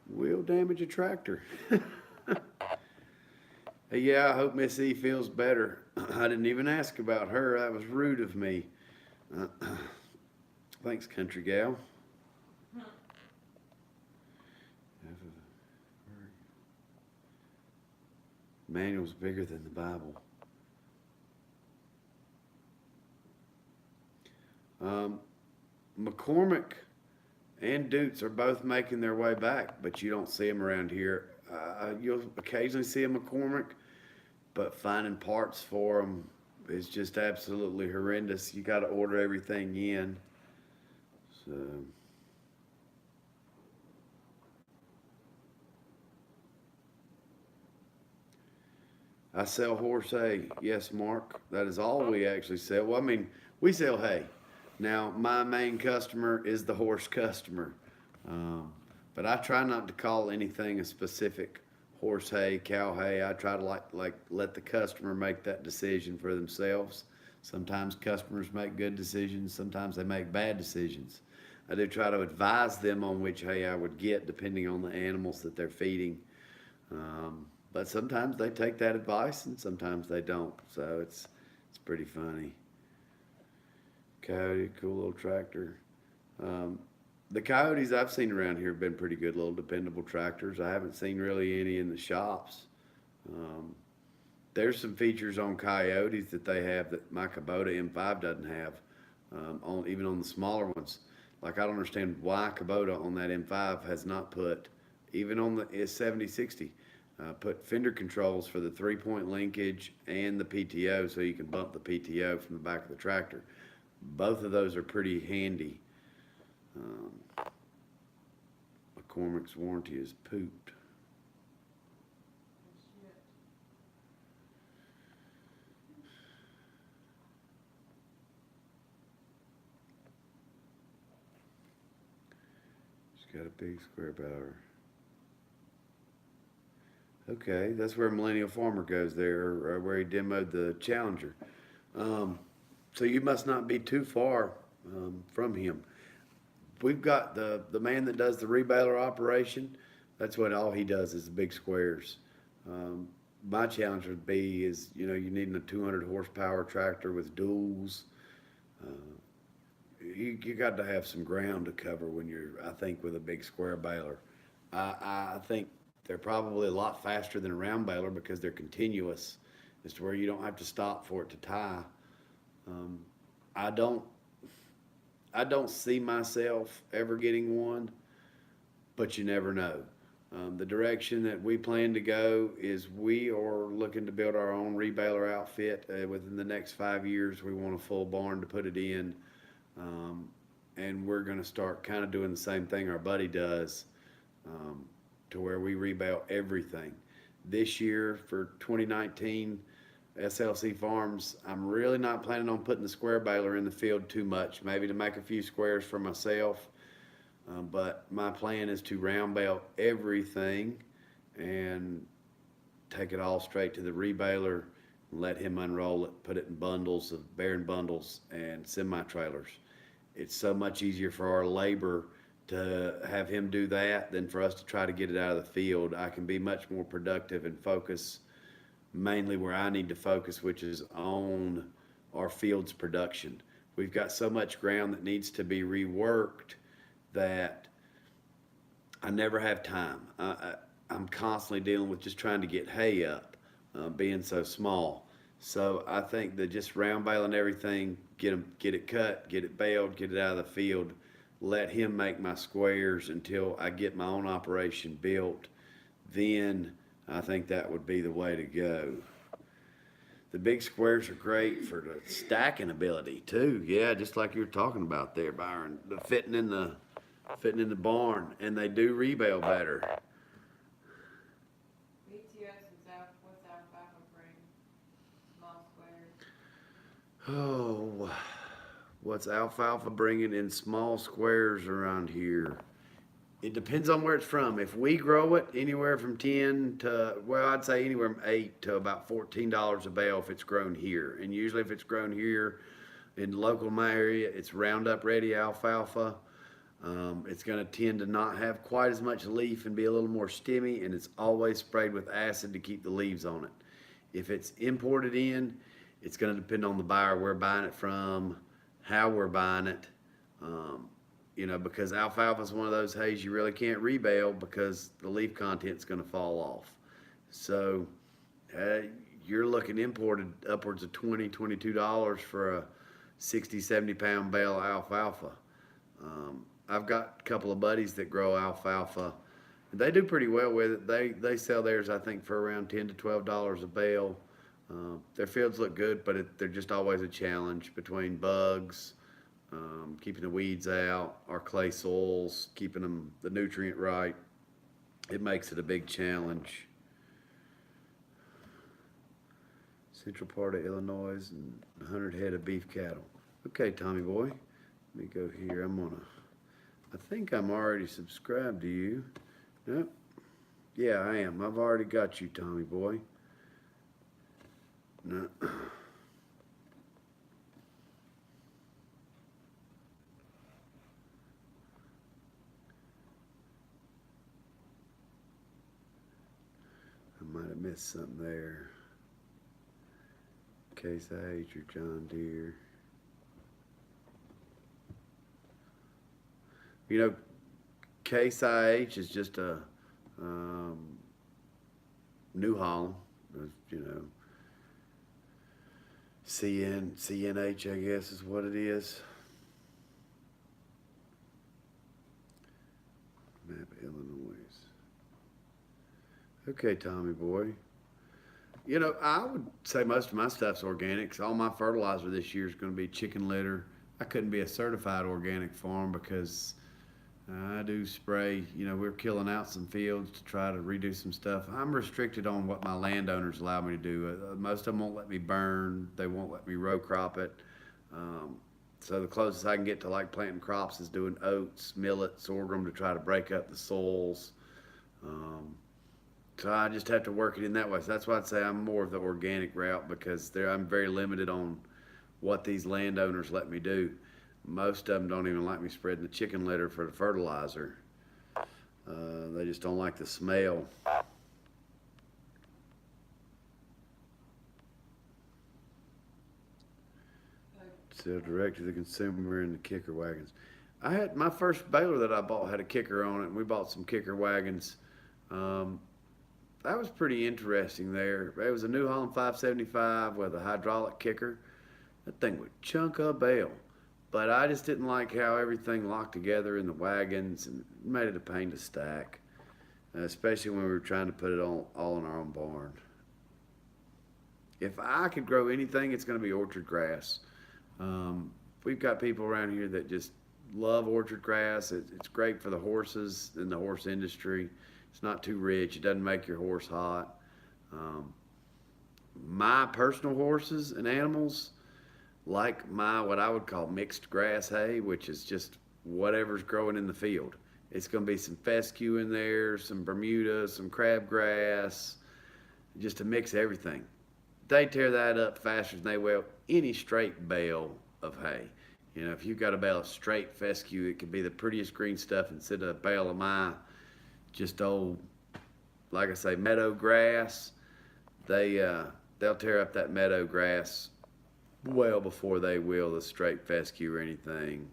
will damage a tractor. Yeah, I hope Miss E feels better. I didn't even ask about her. That was rude of me. Thanks, country gal. Manual's bigger than the Bible. McCormick and Dutes are both making their way back, but you don't see them around here. You'll occasionally see a McCormick, but finding parts for them is just absolutely horrendous. You got to order everything in. So. I sell horse hay. Yes, Mark. That is all we actually sell. Well, I mean, we sell hay. Now, my main customer is the horse customer. But I try not to call anything a specific horse hay, cow hay. I try to like let the customer make that decision for themselves. Sometimes customers make good decisions. Sometimes they make bad decisions. I do try to advise them on which hay I would get depending on the animals that they're feeding. But sometimes they take that advice and sometimes they don't. So it's pretty funny. Coyote, cool little tractor. The Coyotes I've seen around here have been pretty good little dependable tractors. I haven't seen really any in the shops. There's some features on Coyotes that they have that my Kubota M5 doesn't have, even on the smaller ones. Like, I don't understand why Kubota on that M5 has not put, even on the 7060, put fender controls for the 3-point linkage and the PTO, so you can bump the PTO from the back of the tractor. Both of those are pretty handy. McCormick's warranty is pooped. She's got a big square bower. Okay, that's where Millennial Farmer goes there, where he demoed the Challenger. So you must not be too far from him. We've got the man that does the rebaler operation. That's what all he does is the big squares. My challenge would be is, you needing a 200 horsepower tractor with duals. You got to have some ground to cover when I think, with a big square baler. I think they're probably a lot faster than a round baler because they're continuous, as to where you don't have to stop for it to tie. I don't see myself ever getting one, but you never know. The direction that we plan to go is we are looking to build our own rebaler outfit. Within the next 5 years, we want a full barn to put it in. And we're going to start kind of doing the same thing our buddy does, to where we rebale everything. This year, for 2019, SLC Farms, I'm really not planning on putting the square baler in the field too much, maybe to make a few squares for myself. But my plan is to round bale everything and take it all straight to the rebaler and let him unroll it, put it in bundles of bearing bundles and semi-trailers. It's so much easier for our labor to have him do that than for us to try to get it out of the field. I can be much more productive and focus mainly where I need to focus, which is on our field's production. We've got so much ground that needs to be reworked that I never have time. I'm constantly dealing with just trying to get hay up, being so small. So I think that just round baling everything, get it cut, get it baled, get it out of the field, let him make my squares until I get my own operation built, then I think that would be the way to go. The big squares are great for the stacking ability too. Yeah, just like you were talking about there, Byron. The fitting in the barn, and they do rebale better. BTS is out. What's alfalfa bring? Small squares. Oh, what's alfalfa bringing in small squares around here? It depends on where it's from. If we grow it, anywhere from 10 to, well, I'd say anywhere from 8 to about $14 a bale if it's grown here. And usually if it's grown here in the local my area, it's Roundup Ready alfalfa. It's going to tend to not have quite as much leaf and be a little more stemmy, and it's always sprayed with acid to keep the leaves on it. If it's imported in, it's going to depend on the buyer we're buying it from, how we're buying it. Um, because alfalfa is one of those hays you really can't rebale because the leaf content's going to fall off. So uh, you're looking imported upwards of $22 for a 60, 70 pound bale of alfalfa. I've got a couple of buddies that grow alfalfa. They do pretty well with it. They sell theirs, I think, for around $10 to $12 a bale. Their fields look good, but they're just always a challenge between bugs, keeping the weeds out, our clay soils, keeping them the nutrient right. It makes it a big challenge. Central part of Illinois and 100 head of beef cattle. Okay, Tommy boy, let me go here. I think I'm already subscribed to you. Nope. Yeah, I am. I've already got you, Tommy boy. No. I might have missed something there. Case IH or John Deere. Case IH is just a New Holland. You know, CNH, I guess, is what it is. Map of Illinois. Okay, Tommy boy. I would say most of my stuff's organic. All my fertilizer this year is going to be chicken litter. I couldn't be a certified organic farm because I do spray. We're killing out some fields to try to redo some stuff. I'm restricted on what my landowners allow me to do. Most of them won't let me burn. They won't let me row crop it. So the closest I can get to like planting crops is doing oats, millet, sorghum to try to break up the soils. So I just have to work it in that way. So that's why I'd say I'm more of the organic route because I'm very limited on what these landowners let me do. Most of them don't even like me spreading the chicken litter for the fertilizer. They just don't like the smell. Sell direct to the consumer in the kicker wagons. I had my first baler that I bought had a kicker on it, and we bought some kicker wagons. That was pretty interesting there. It was a New Holland 575 with a hydraulic kicker. That thing would chunk a bale. But I just didn't like how everything locked together in the wagons and it made it a pain to stack, especially when we were trying to put it all in our own barn. If I could grow anything, it's going to be orchard grass. We've got people around here that just love orchard grass. It's great for the horses in the horse industry. It's not too rich. It doesn't make your horse hot. My personal horses and animals like my what I would call mixed grass hay, which is just whatever's growing in the field. It's going to be some fescue in there, some Bermuda, some crabgrass, just to mix everything. They tear that up faster than they will any straight bale of hay. If you've got a bale of straight fescue, it could be the prettiest green stuff instead of a bale of my just old, like I say, meadow grass. They'll tear up that meadow grass well before they will the straight fescue or anything.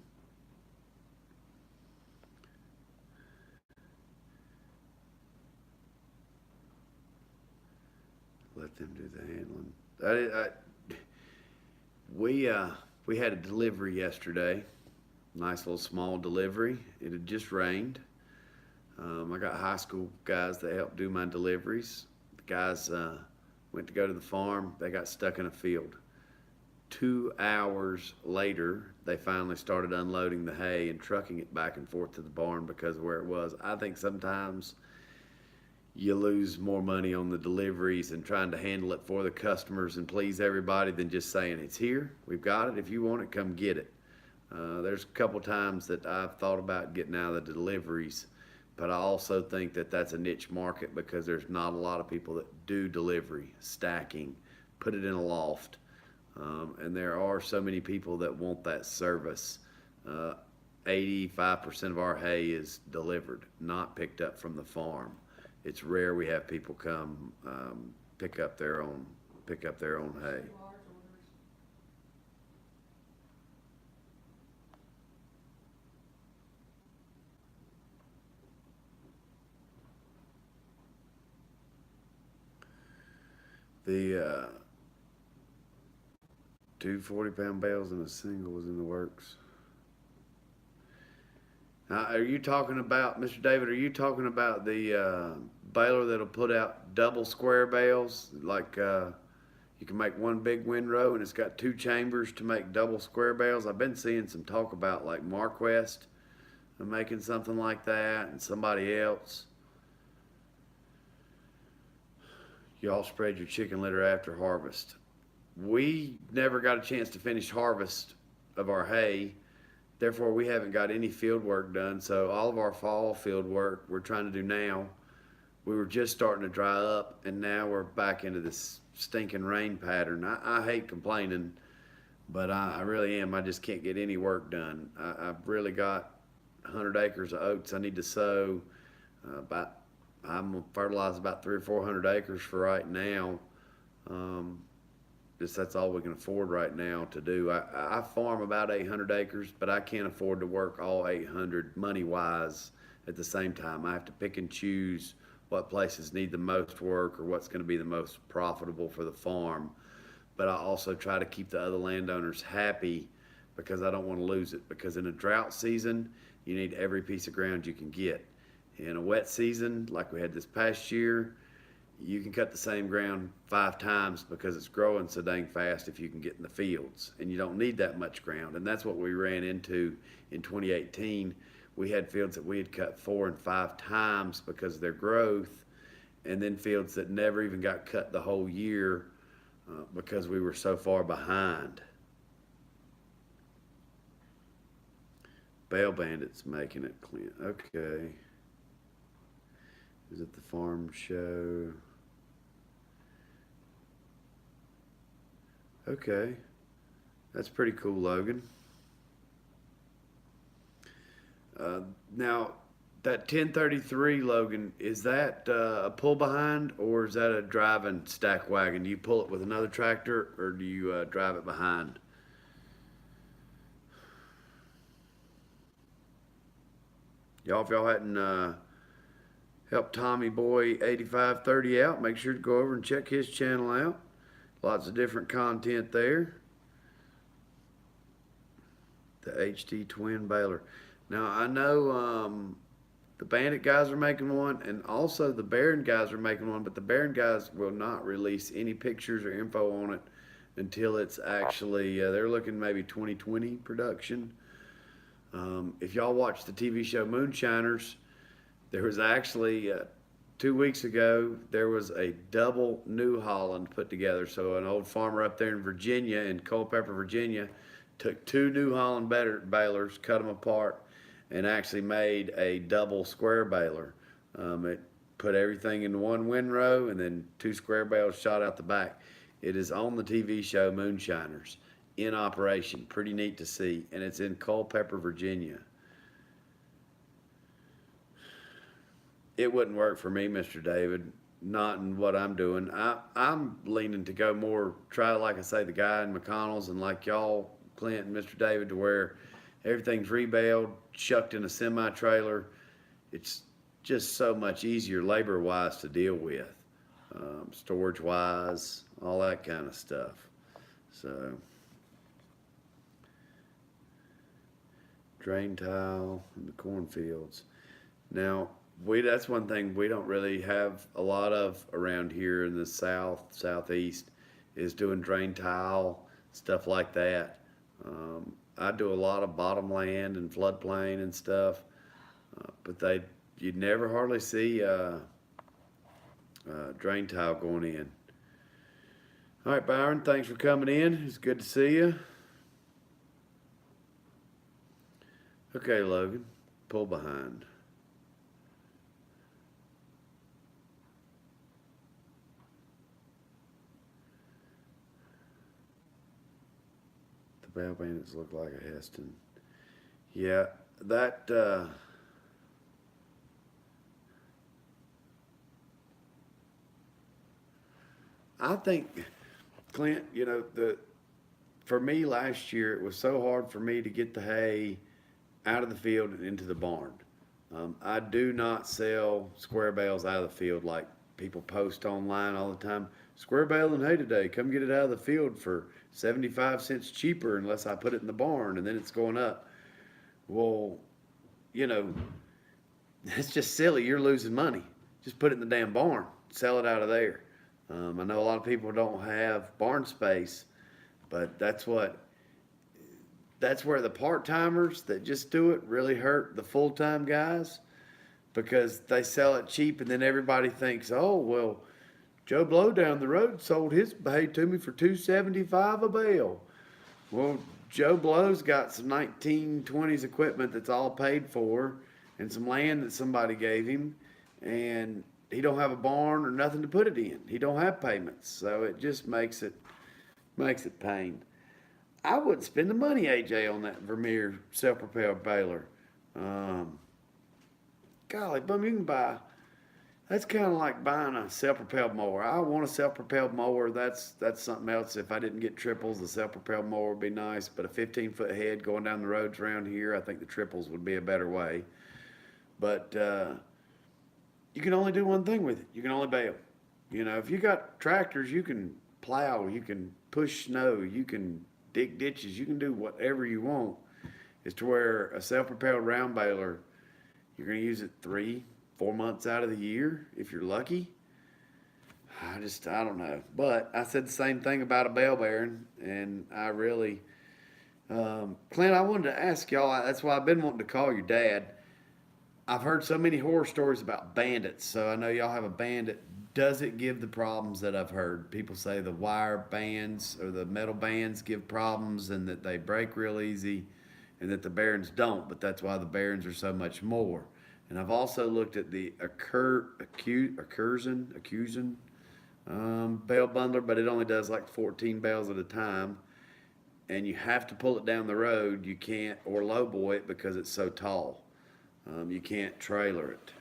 Let them do the handling. We had a delivery yesterday. Nice little small delivery. It had just rained. I got high school guys that help do my deliveries. The guys went to go to the farm. They got stuck in a field. 2 hours later, they finally started unloading the hay and trucking it back and forth to the barn because of where it was. I think sometimes you lose more money on the deliveries and trying to handle it for the customers and please everybody than just saying, it's here, we've got it, if you want it, come get it. There's a couple times that I've thought about getting out of the deliveries, but I also think that that's a niche market because there's not a lot of people that do delivery, stacking, put it in a loft. And there are so many people that want that service. 85% of our hay is delivered, not picked up from the farm. It's rare we have people come pick up their own hay. The 2 40-pound bales and a single was in the works. Now, are you talking about, Mr. David, are you talking about the baler that'll put out double square bales? Like you can make one big windrow and it's got 2 chambers to make double square bales? I've been seeing some talk about like Marquest making something like that, and somebody else. Y'all spread your chicken litter after harvest. We never got a chance to finish harvest of our hay. Therefore, we haven't got any field work done. So all of our fall field work we're trying to do now. We were just starting to dry up, and now we're back into this stinking rain pattern. I hate complaining, but I really am. I just can't get any work done. I've really got 100 acres of oats I need to sow. I'm gonna fertilize about 300 or 400 acres for right now. That's all we can afford right now to do. I farm about 800 acres, but I can't afford to work all 800 money-wise at the same time. I have to pick and choose what places need the most work or what's going to be the most profitable for the farm. But I also try to keep the other landowners happy because I don't want to lose it. Because in a drought season, you need every piece of ground you can get. In a wet season, like we had this past year, you can cut the same ground 5 times because it's growing so dang fast if you can get in the fields. And you don't need that much ground. And that's what we ran into in 2018. We had fields that we had cut 4 and 5 times because of their growth, and then fields that never even got cut the whole year because we were so far behind. Bale Bandits making it, Clint. Okay. Is it the farm show? Okay. That's pretty cool, Logan. Now, that 1033, Logan, is that a pull behind or is that a driving stack wagon? Do you pull it with another tractor or do you drive it behind? Y'all, if y'all hadn't helped Tommy Boy 8530 out, make sure to go over and check his channel out. Lots of different content there. The HD twin baler. Now I know the Bandit guys are making one, and also the Baron guys are making one, but the Baron guys will not release any pictures or info on it until it's actually, they're looking maybe 2020 production. If y'all watch the TV show Moonshiners, there was actually 2 weeks ago, there was a double New Holland put together. So an old farmer up there in Virginia, in Culpeper, Virginia, took 2 New Holland balers, cut them apart, and actually made a double square baler. It put everything in one windrow and then 2 square bales shot out the back. It is on the TV show Moonshiners in operation. Pretty neat to see. And it's in Culpeper, Virginia. It wouldn't work for me, Mr. David. Not in what I'm doing. I'm leaning to go more, try, like I say, the guy in McConnell's and like y'all, Clint and Mr. David, to where everything's rebaled, chucked in a semi-trailer. It's just so much easier labor-wise to deal with, storage-wise, all that kind of stuff. So, drain tile in the cornfields. Now, that's one thing we don't really have a lot of around here in the southeast, is doing drain tile, stuff like that. I do a lot of bottomland and floodplain and stuff, but you'd never hardly see drain tile going in. All right, Byron, thanks for coming in. It's good to see you. Okay, Logan, pull behind. The Bale Bandits look like a Heston. Yeah, that I think, Clint, for me last year, it was so hard for me to get the hay out of the field and into the barn. I do not sell square bales out of the field like people post online all the time. Square baling hay today. Come get it out of the field for 75 cents cheaper unless I put it in the barn, and then it's going up. Well, you know, it's just silly. You're losing money. Just put it in the damn barn. Sell it out of there. I know a lot of people don't have barn space, but that's where the part timers that just do it really hurt the full time guys because they sell it cheap and then everybody thinks, oh well, Joe Blow down the road sold his hay to me for $2.75 a bale. Well, Joe Blow's got some 1920s equipment that's all paid for and some land that somebody gave him, and he don't have a barn or nothing to put it in. He don't have payments, so it just makes it pain. I wouldn't spend the money, AJ, on that Vermeer self-propelled baler. Golly, bum, you can buy. That's kind of like buying a self-propelled mower. I want a self-propelled mower. That's something else. If I didn't get triples, the self-propelled mower would be nice. But a 15-foot head going down the roads around here, I think the triples would be a better way. But you can only do one thing with it. You can only bale. You know, if you got tractors, you can plow, you can push snow, you can dig ditches, you can do whatever you want. Is to where a self-propelled round baler, you're going to use it 3-4 months out of the year if you're lucky. I don't know. But I said the same thing about a bale bearing, and I really, Clint, I wanted to ask y'all. That's why I've been wanting to call your dad. I've heard so many horror stories about bandits, so I know y'all have a bandit. Does it give the problems that I've heard? People say the wire bands or the metal bands give problems and that they break real easy and that the bearings don't, but that's why the bearings are so much more. And I've also looked at the Accursion bale bundler, but it only does like 14 bales at a time. And you have to pull it down the road. You can't, or lowboy it because it's so tall. You can't trailer it.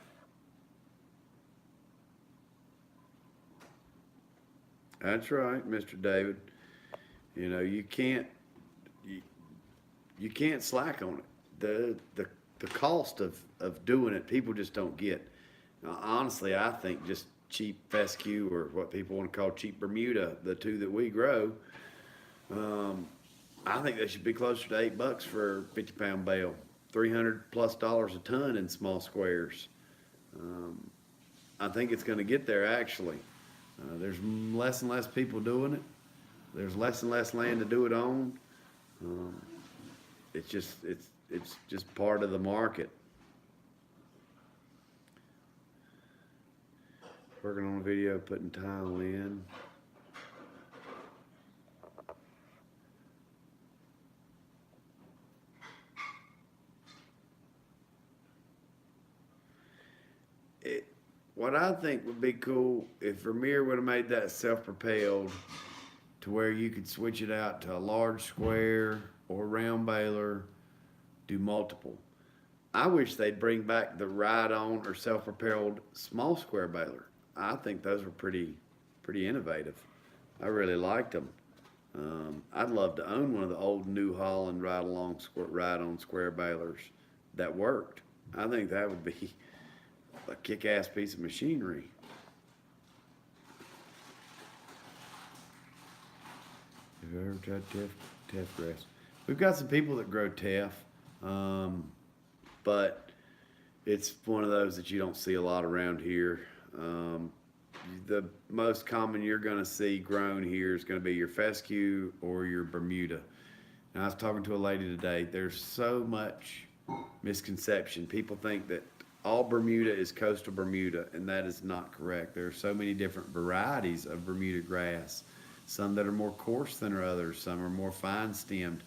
That's right, Mr. David. You know, you can't slack on it. The cost of doing it, people just don't get. Now, honestly, I think just cheap fescue or what people want to call cheap Bermuda, the two that we grow, I think they should be closer to $8 for a 50-pound bale. $300+ a ton in small squares. I think it's going to get there actually. There's less and less people doing it. There's less and less land to do it on. It's just part of the market. Working on a video, putting tile in. What I think would be cool if Vermeer would have made that self-propelled to where you could switch it out to a large square or round baler, do multiple. I wish they'd bring back the ride-on or self-propelled small square baler. I think those were pretty innovative. I really liked them. I'd love to own one of the old New Holland ride-on square balers that worked. I think that would be a kick-ass piece of machinery. Have you ever tried teff grass? We've got some people that grow teff, but it's one of those that you don't see a lot around here. The most common you're going to see grown here is going to be your fescue or your Bermuda. And I was talking to a lady today. There's so much misconception. People think that all Bermuda is coastal Bermuda, and that is not correct. There are so many different varieties of Bermuda grass. Some that are more coarse than others. Some are more fine-stemmed.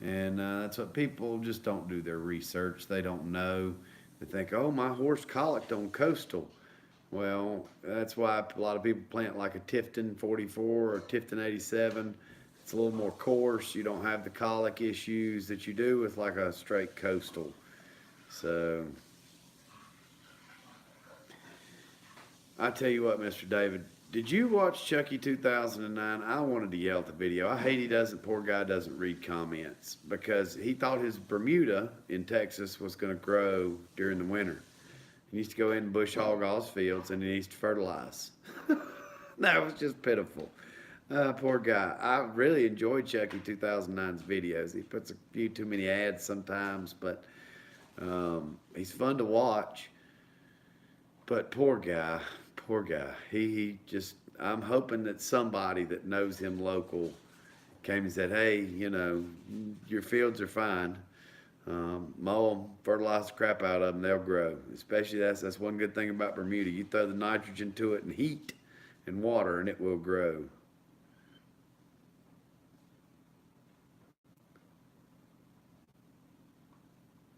And that's what people just don't do their research. They don't know. They think, oh, my horse colicked on coastal. Well, that's why a lot of people plant like a Tifton 44 or Tifton 87. It's a little more coarse. You don't have the colic issues that you do with like a straight coastal. So I tell you what, Mr. David, did you watch Chucky 2009? I wanted to yell at the video. I hate poor guy doesn't read comments because he thought his Bermuda in Texas was going to grow during the winter. He needs to go in and bush hog all his fields, and he needs to fertilize. That was just pitiful. Poor guy. I really enjoyed Chucky 2009's videos. He puts a few too many ads sometimes, but he's fun to watch. But poor guy, poor guy. He just, I'm hoping that somebody that knows him local came and said, hey, you know, your fields are fine. Mow them, fertilize the crap out of them, they'll grow. Especially that's one good thing about Bermuda. You throw the nitrogen to it and heat and water, and it will grow.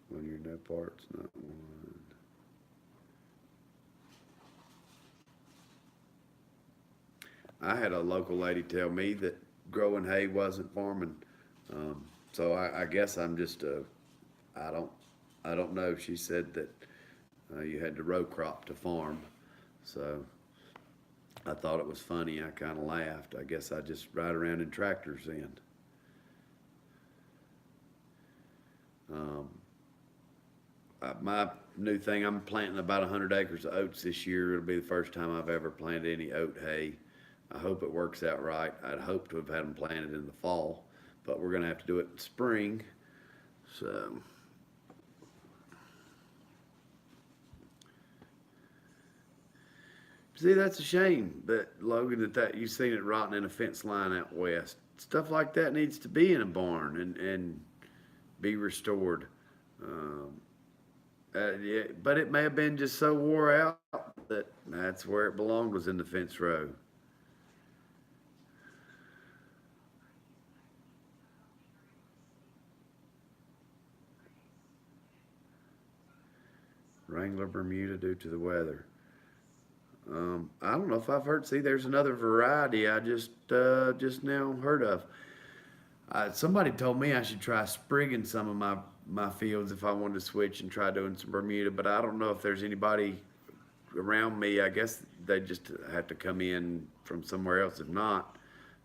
When you're no parts, not one. I had a local lady tell me that growing hay wasn't farming. So I guess I'm just I don't I don't know. She said that you had to row crop to farm. So I thought it was funny. I kind of laughed. I guess I just ride around in tractors then. Um, my new thing, I'm planting about 100 acres of oats this year. It'll be the first time I've ever planted any oat hay. I hope it works out right. I'd hope to have had them planted in the fall, but we're going to have to do it in spring. So, see, that's a shame that, Logan, that you've seen it rotting in a fence line out west. Stuff like that needs to be in a barn and be restored. Um, yeah, but it may have been just so wore out that that's where it belonged, was in the fence row. Wrangler Bermuda due to the weather. I don't know if I've heard. See, there's another variety I just now heard of. Somebody told me I should try sprigging some of my fields if I wanted to switch and try doing some Bermuda, but I don't know if there's anybody around me. I guess they just have to come in from somewhere else if not.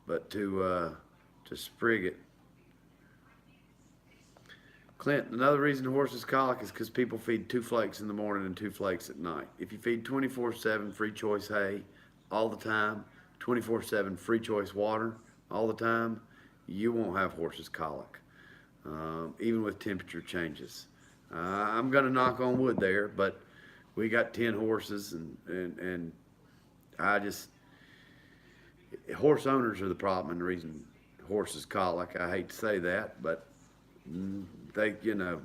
But to sprig it. Clint, another reason horses colic is because people feed 2 flakes in the morning and 2 flakes at night. If you feed 24/7 free choice hay all the time, 24/7 free choice water all the time, you won't have horses colic, even with temperature changes. I'm going to knock on wood there, but we got 10 horses, and I just, horse owners are the problem and the reason horses colic. I hate to say that, but they,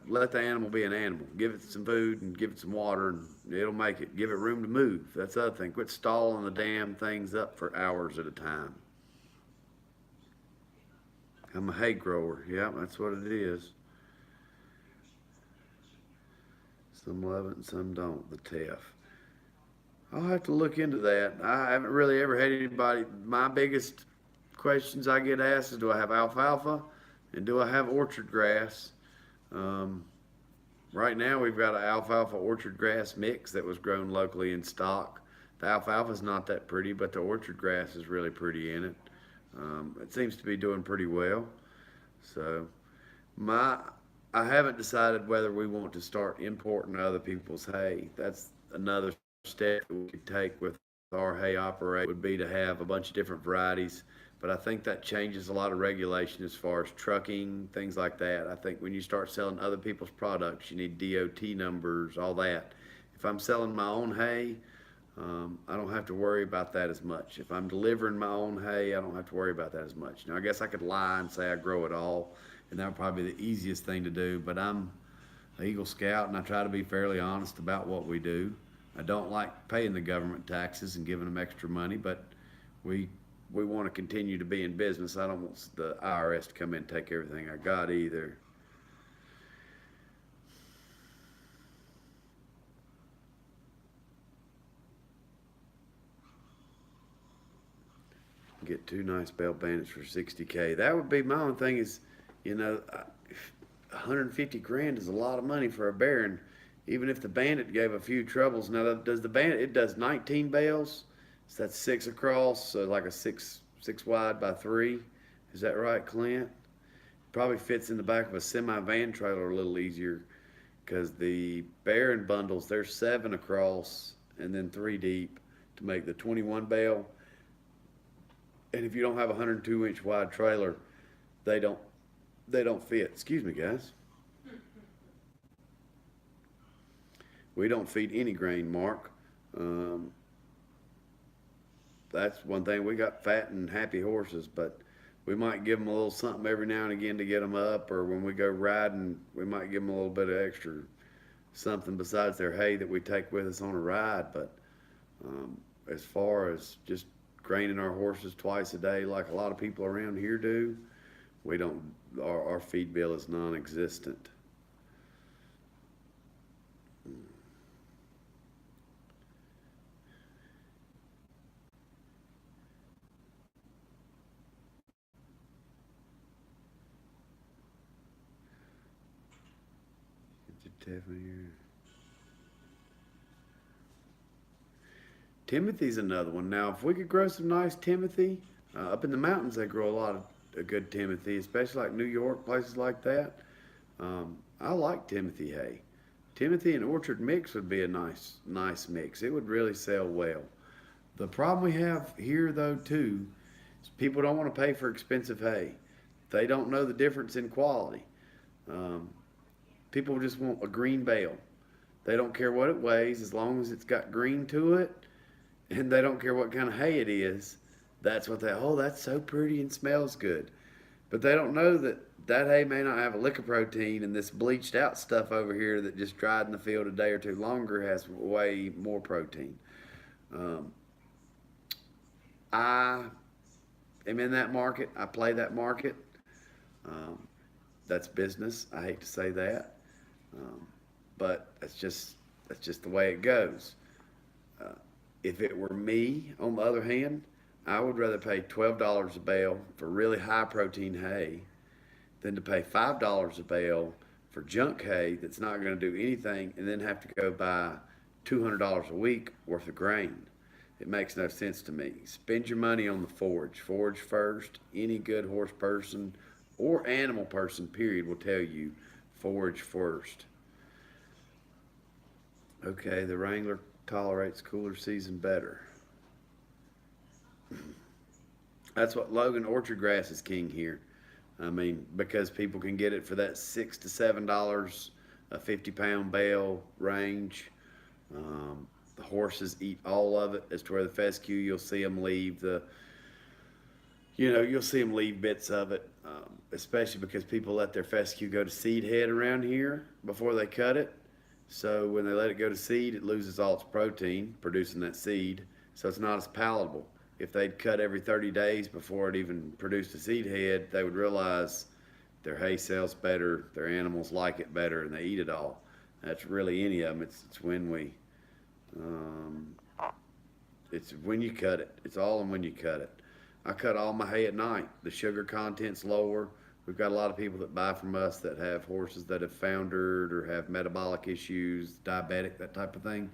let the animal be an animal. Give it some food and give it some water, and it'll make it. Give it room to move. That's the other thing. Quit stalling the damn things up for hours at a time. I'm a hay grower. Yeah, that's what it is. Some love it and some don't. The TEF. I'll have to look into that. I haven't really ever had anybody. My biggest questions I get asked is, do I have alfalfa and do I have orchard grass? Um, right now we've got an alfalfa orchard grass mix that was grown locally in stock. The alfalfa is not that pretty, but the orchard grass is really pretty in it. It seems to be doing pretty well. So my I haven't decided whether we want to start importing other people's hay. That's another step that we could take with our hay operation, would be to have a bunch of different varieties. But I think that changes a lot of regulation as far as trucking, things like that. I think when you start selling other people's products, you need DOT numbers, all that. If I'm selling my own hay, I don't have to worry about that as much. If I'm delivering my own hay, I don't have to worry about that as much. Now, I guess I could lie and say I grow it all, and that would probably be the easiest thing to do, but I'm an Eagle Scout, and I try to be fairly honest about what we do. I don't like paying the government taxes and giving them extra money, but we want to continue to be in business. I don't want the IRS to come in and take everything I got either. Get 2 nice bell bandits for 60K. That would be my own thing is, 150 grand is a lot of money for a bear, and even if the bandit gave a few troubles. Now, does the bandit, it does 19 bales, so that's 6 across, so like a six wide by 3. Is that right, Clint? Probably fits in the back of a semi van trailer a little easier. because the bearing bundles, there's 7 across and then 3 deep to make the 21 bale. And if you don't have a 102-inch wide trailer, they don't fit. Excuse me, guys. We don't feed any grain, Mark. Um, that's one thing. We got fat and happy horses, but we might give them a little something every now and again to get them up, or when we go riding, we might give them a little bit of extra something besides their hay that we take with us on a ride. But as far as just graining our horses twice a day, like a lot of people around here do, we don't. Our feed bill is non-existent. Timothy's another one. Now, if we could grow some nice Timothy, up in the mountains they grow a lot of a good Timothy, especially like New York, places like that. I like Timothy hay. Timothy and orchard mix would be a nice mix. It would really sell well. The problem we have here, though, too, is people don't want to pay for expensive hay. They don't know the difference in quality. Um, People just want a green bale. They don't care what it weighs as long as it's got green to it, and they don't care what kind of hay it is. That's what that's so pretty and smells good. But they don't know that that hay may not have a lick of protein, and this bleached out stuff over here that just dried in the field a day or two longer has way more protein. Um, I am in that market. I play that market. Um, that's business. I hate to say that. But that's just the way it goes. Uh, if it were me, on the other hand, I would rather pay $12 a bale for really high protein hay than to pay $5 a bale for junk hay that's not going to do anything and then have to go buy $200 a week worth of grain. It makes no sense to me. Spend your money on the forage. Forage first. Any good horse person or animal person, period, will tell you forage first. Okay, the Wrangler tolerates cooler season better. That's what Logan orchard grass is king here. I mean, because people can get it for that $6 to $7 a 50-pound bale range. The horses eat all of it. As to where the fescue, you'll see them leave you'll see them leave bits of it, especially because people let their fescue go to seed head around here before they cut it. So when they let it go to seed, it loses all its protein, producing that seed. So it's not as palatable. If they'd cut every 30 days before it even produced a seed head, they would realize their hay sells better, their animals like it better, and they eat it all. That's really any of them. It's when um, it's when you cut it. It's all in when you cut it. I cut all my hay at night. The sugar content's lower. We've got a lot of people that buy from us that have horses that have foundered or have metabolic issues, diabetic, that type of thing.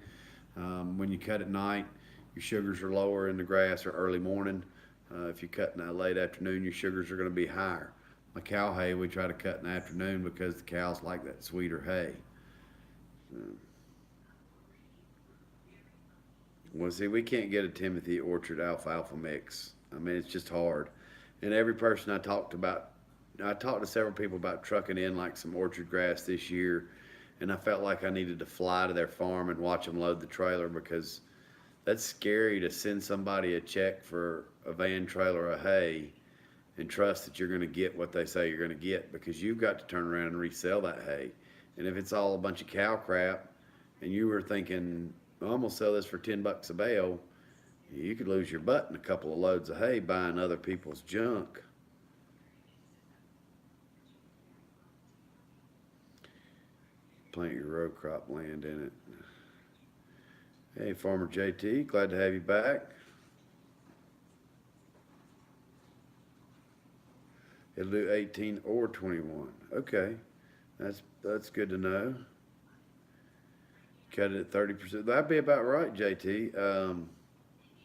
When you cut at night, your sugars are lower in the grass or early morning. If you cut in the late afternoon, your sugars are going to be higher. My cow hay, we try to cut in the afternoon because the cows like that sweeter hay. Well, see, we can't get a Timothy Orchard alfalfa mix. I mean, it's just hard. And every person I talked to several people about trucking in like some orchard grass this year, and I felt like I needed to fly to their farm and watch them load the trailer, because that's scary to send somebody a check for a van trailer of hay and trust that you're going to get what they say you're going to get, because you've got to turn around and resell that hay. And if it's all a bunch of cow crap and you were thinking, well, I'm going to sell this for $10 a bale, you could lose your butt in a couple of loads of hay buying other people's junk. Plant your row crop land in it. Hey, Farmer JT, glad to have you back. It'll do 18 or 21. Okay, that's good to know. Cut it at 30%. That'd be about right, JT.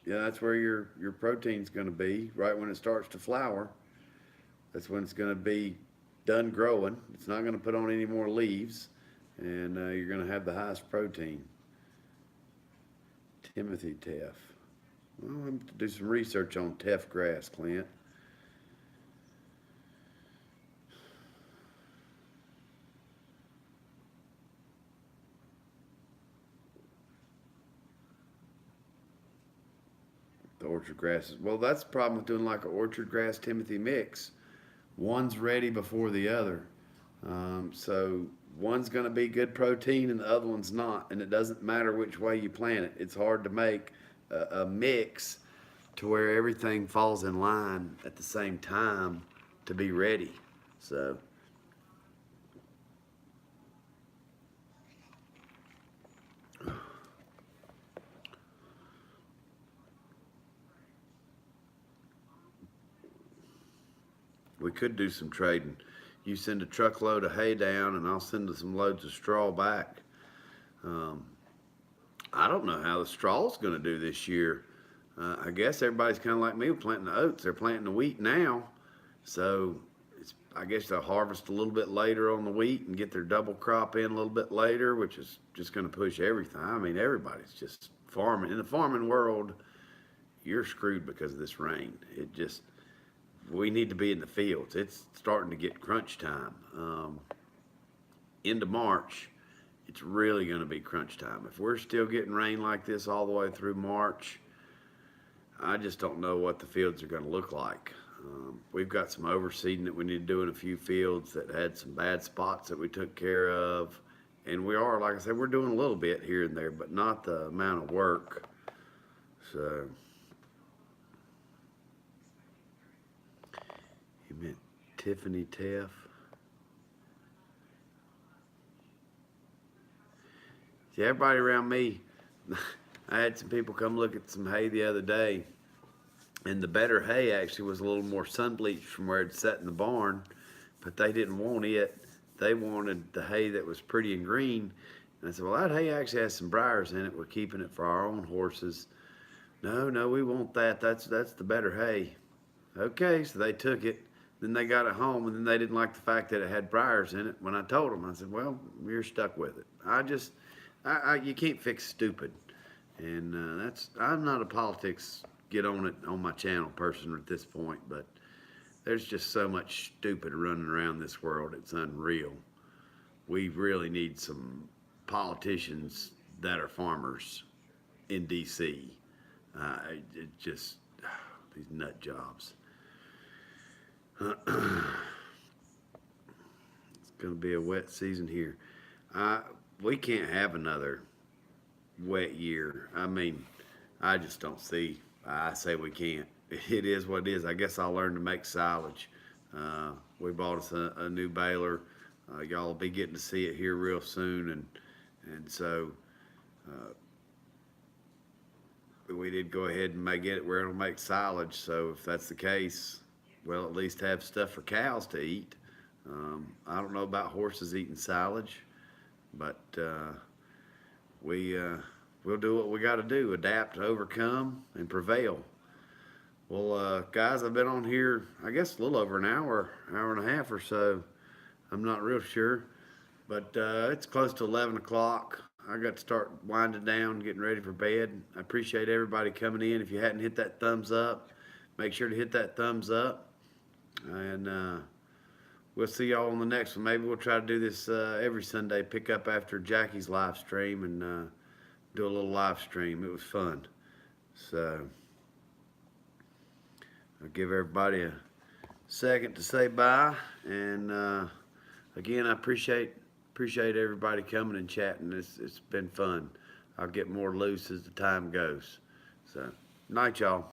Yeah, that's where your protein's going to be right when it starts to flower. That's when it's going to be done growing. It's not going to put on any more leaves. and you're going to have the highest protein. Timothy teff. Well, I'm going to do some research on teff grass, Clint. The orchard grasses. Well, that's the problem with doing like an orchard grass Timothy mix. One's ready before the other. So one's going to be good protein and the other one's not. And it doesn't matter which way you plant it. It's hard to make a mix to where everything falls in line at the same time to be ready. So we could do some trading. You send a truckload of hay down, and I'll send some loads of straw back. Um, I don't know how the straw's going to do this year. I guess everybody's kind of like me planting the oats. They're planting the wheat now, so I guess they'll harvest a little bit later on the wheat and get their double crop in a little bit later, which is just going to push everything. I mean, everybody's just farming. In the farming world, you're screwed because of this rain. We need to be in the fields. It's starting to get crunch time. Into March, it's really going to be crunch time. If we're still getting rain like this all the way through March, I just don't know what the fields are going to look like. We've got some overseeding that we need to do in a few fields that had some bad spots that we took care of. And we are, like I said, we're doing a little bit here and there, but not the amount of work. So, you meant Tiffany Teff? See, everybody around me, I had some people come look at some hay the other day, and the better hay actually was a little more sun bleached from where it sat in the barn, but they didn't want it. They wanted the hay that was pretty and green. And I said, well, that hay actually has some briars in it. We're keeping it for our own horses. No, we want that. That's the better hay. Okay, so they took it. Then they got it home, and then they didn't like the fact that it had briars in it. When I told them, I said, well, you're stuck with it. You can't fix stupid. And I'm not a politics get on it on my channel person at this point, but there's just so much stupid running around this world. It's unreal. We really need some politicians that are farmers in DC. It just, these nut jobs. It's going to be a wet season here. We can't have another wet year. I mean, I just don't see. I say we can't. It is what it is. I guess I'll learn to make silage. We bought us a new baler. Y'all will be getting to see it here real soon, and so we did go ahead and get it where it'll make silage. So if that's the case, we'll at least have stuff for cows to eat. I don't know about horses eating silage, but we'll do what we got to do, adapt, overcome, and prevail. Well, guys, I've been on here, I guess, a little over an hour and a half or so. I'm not real sure, but it's close to 11 o'clock. I got to start winding down, getting ready for bed. I appreciate everybody coming in. If you hadn't hit that thumbs up, make sure to hit that thumbs up. And we'll see y'all on the next one. Maybe we'll try to do this every Sunday, pick up after Jackie's live stream and do a little live stream. It was fun. So I'll give everybody a second to say bye. And again, I appreciate everybody coming and chatting. It's been fun. I'll get more loose as the time goes. So, night, y'all.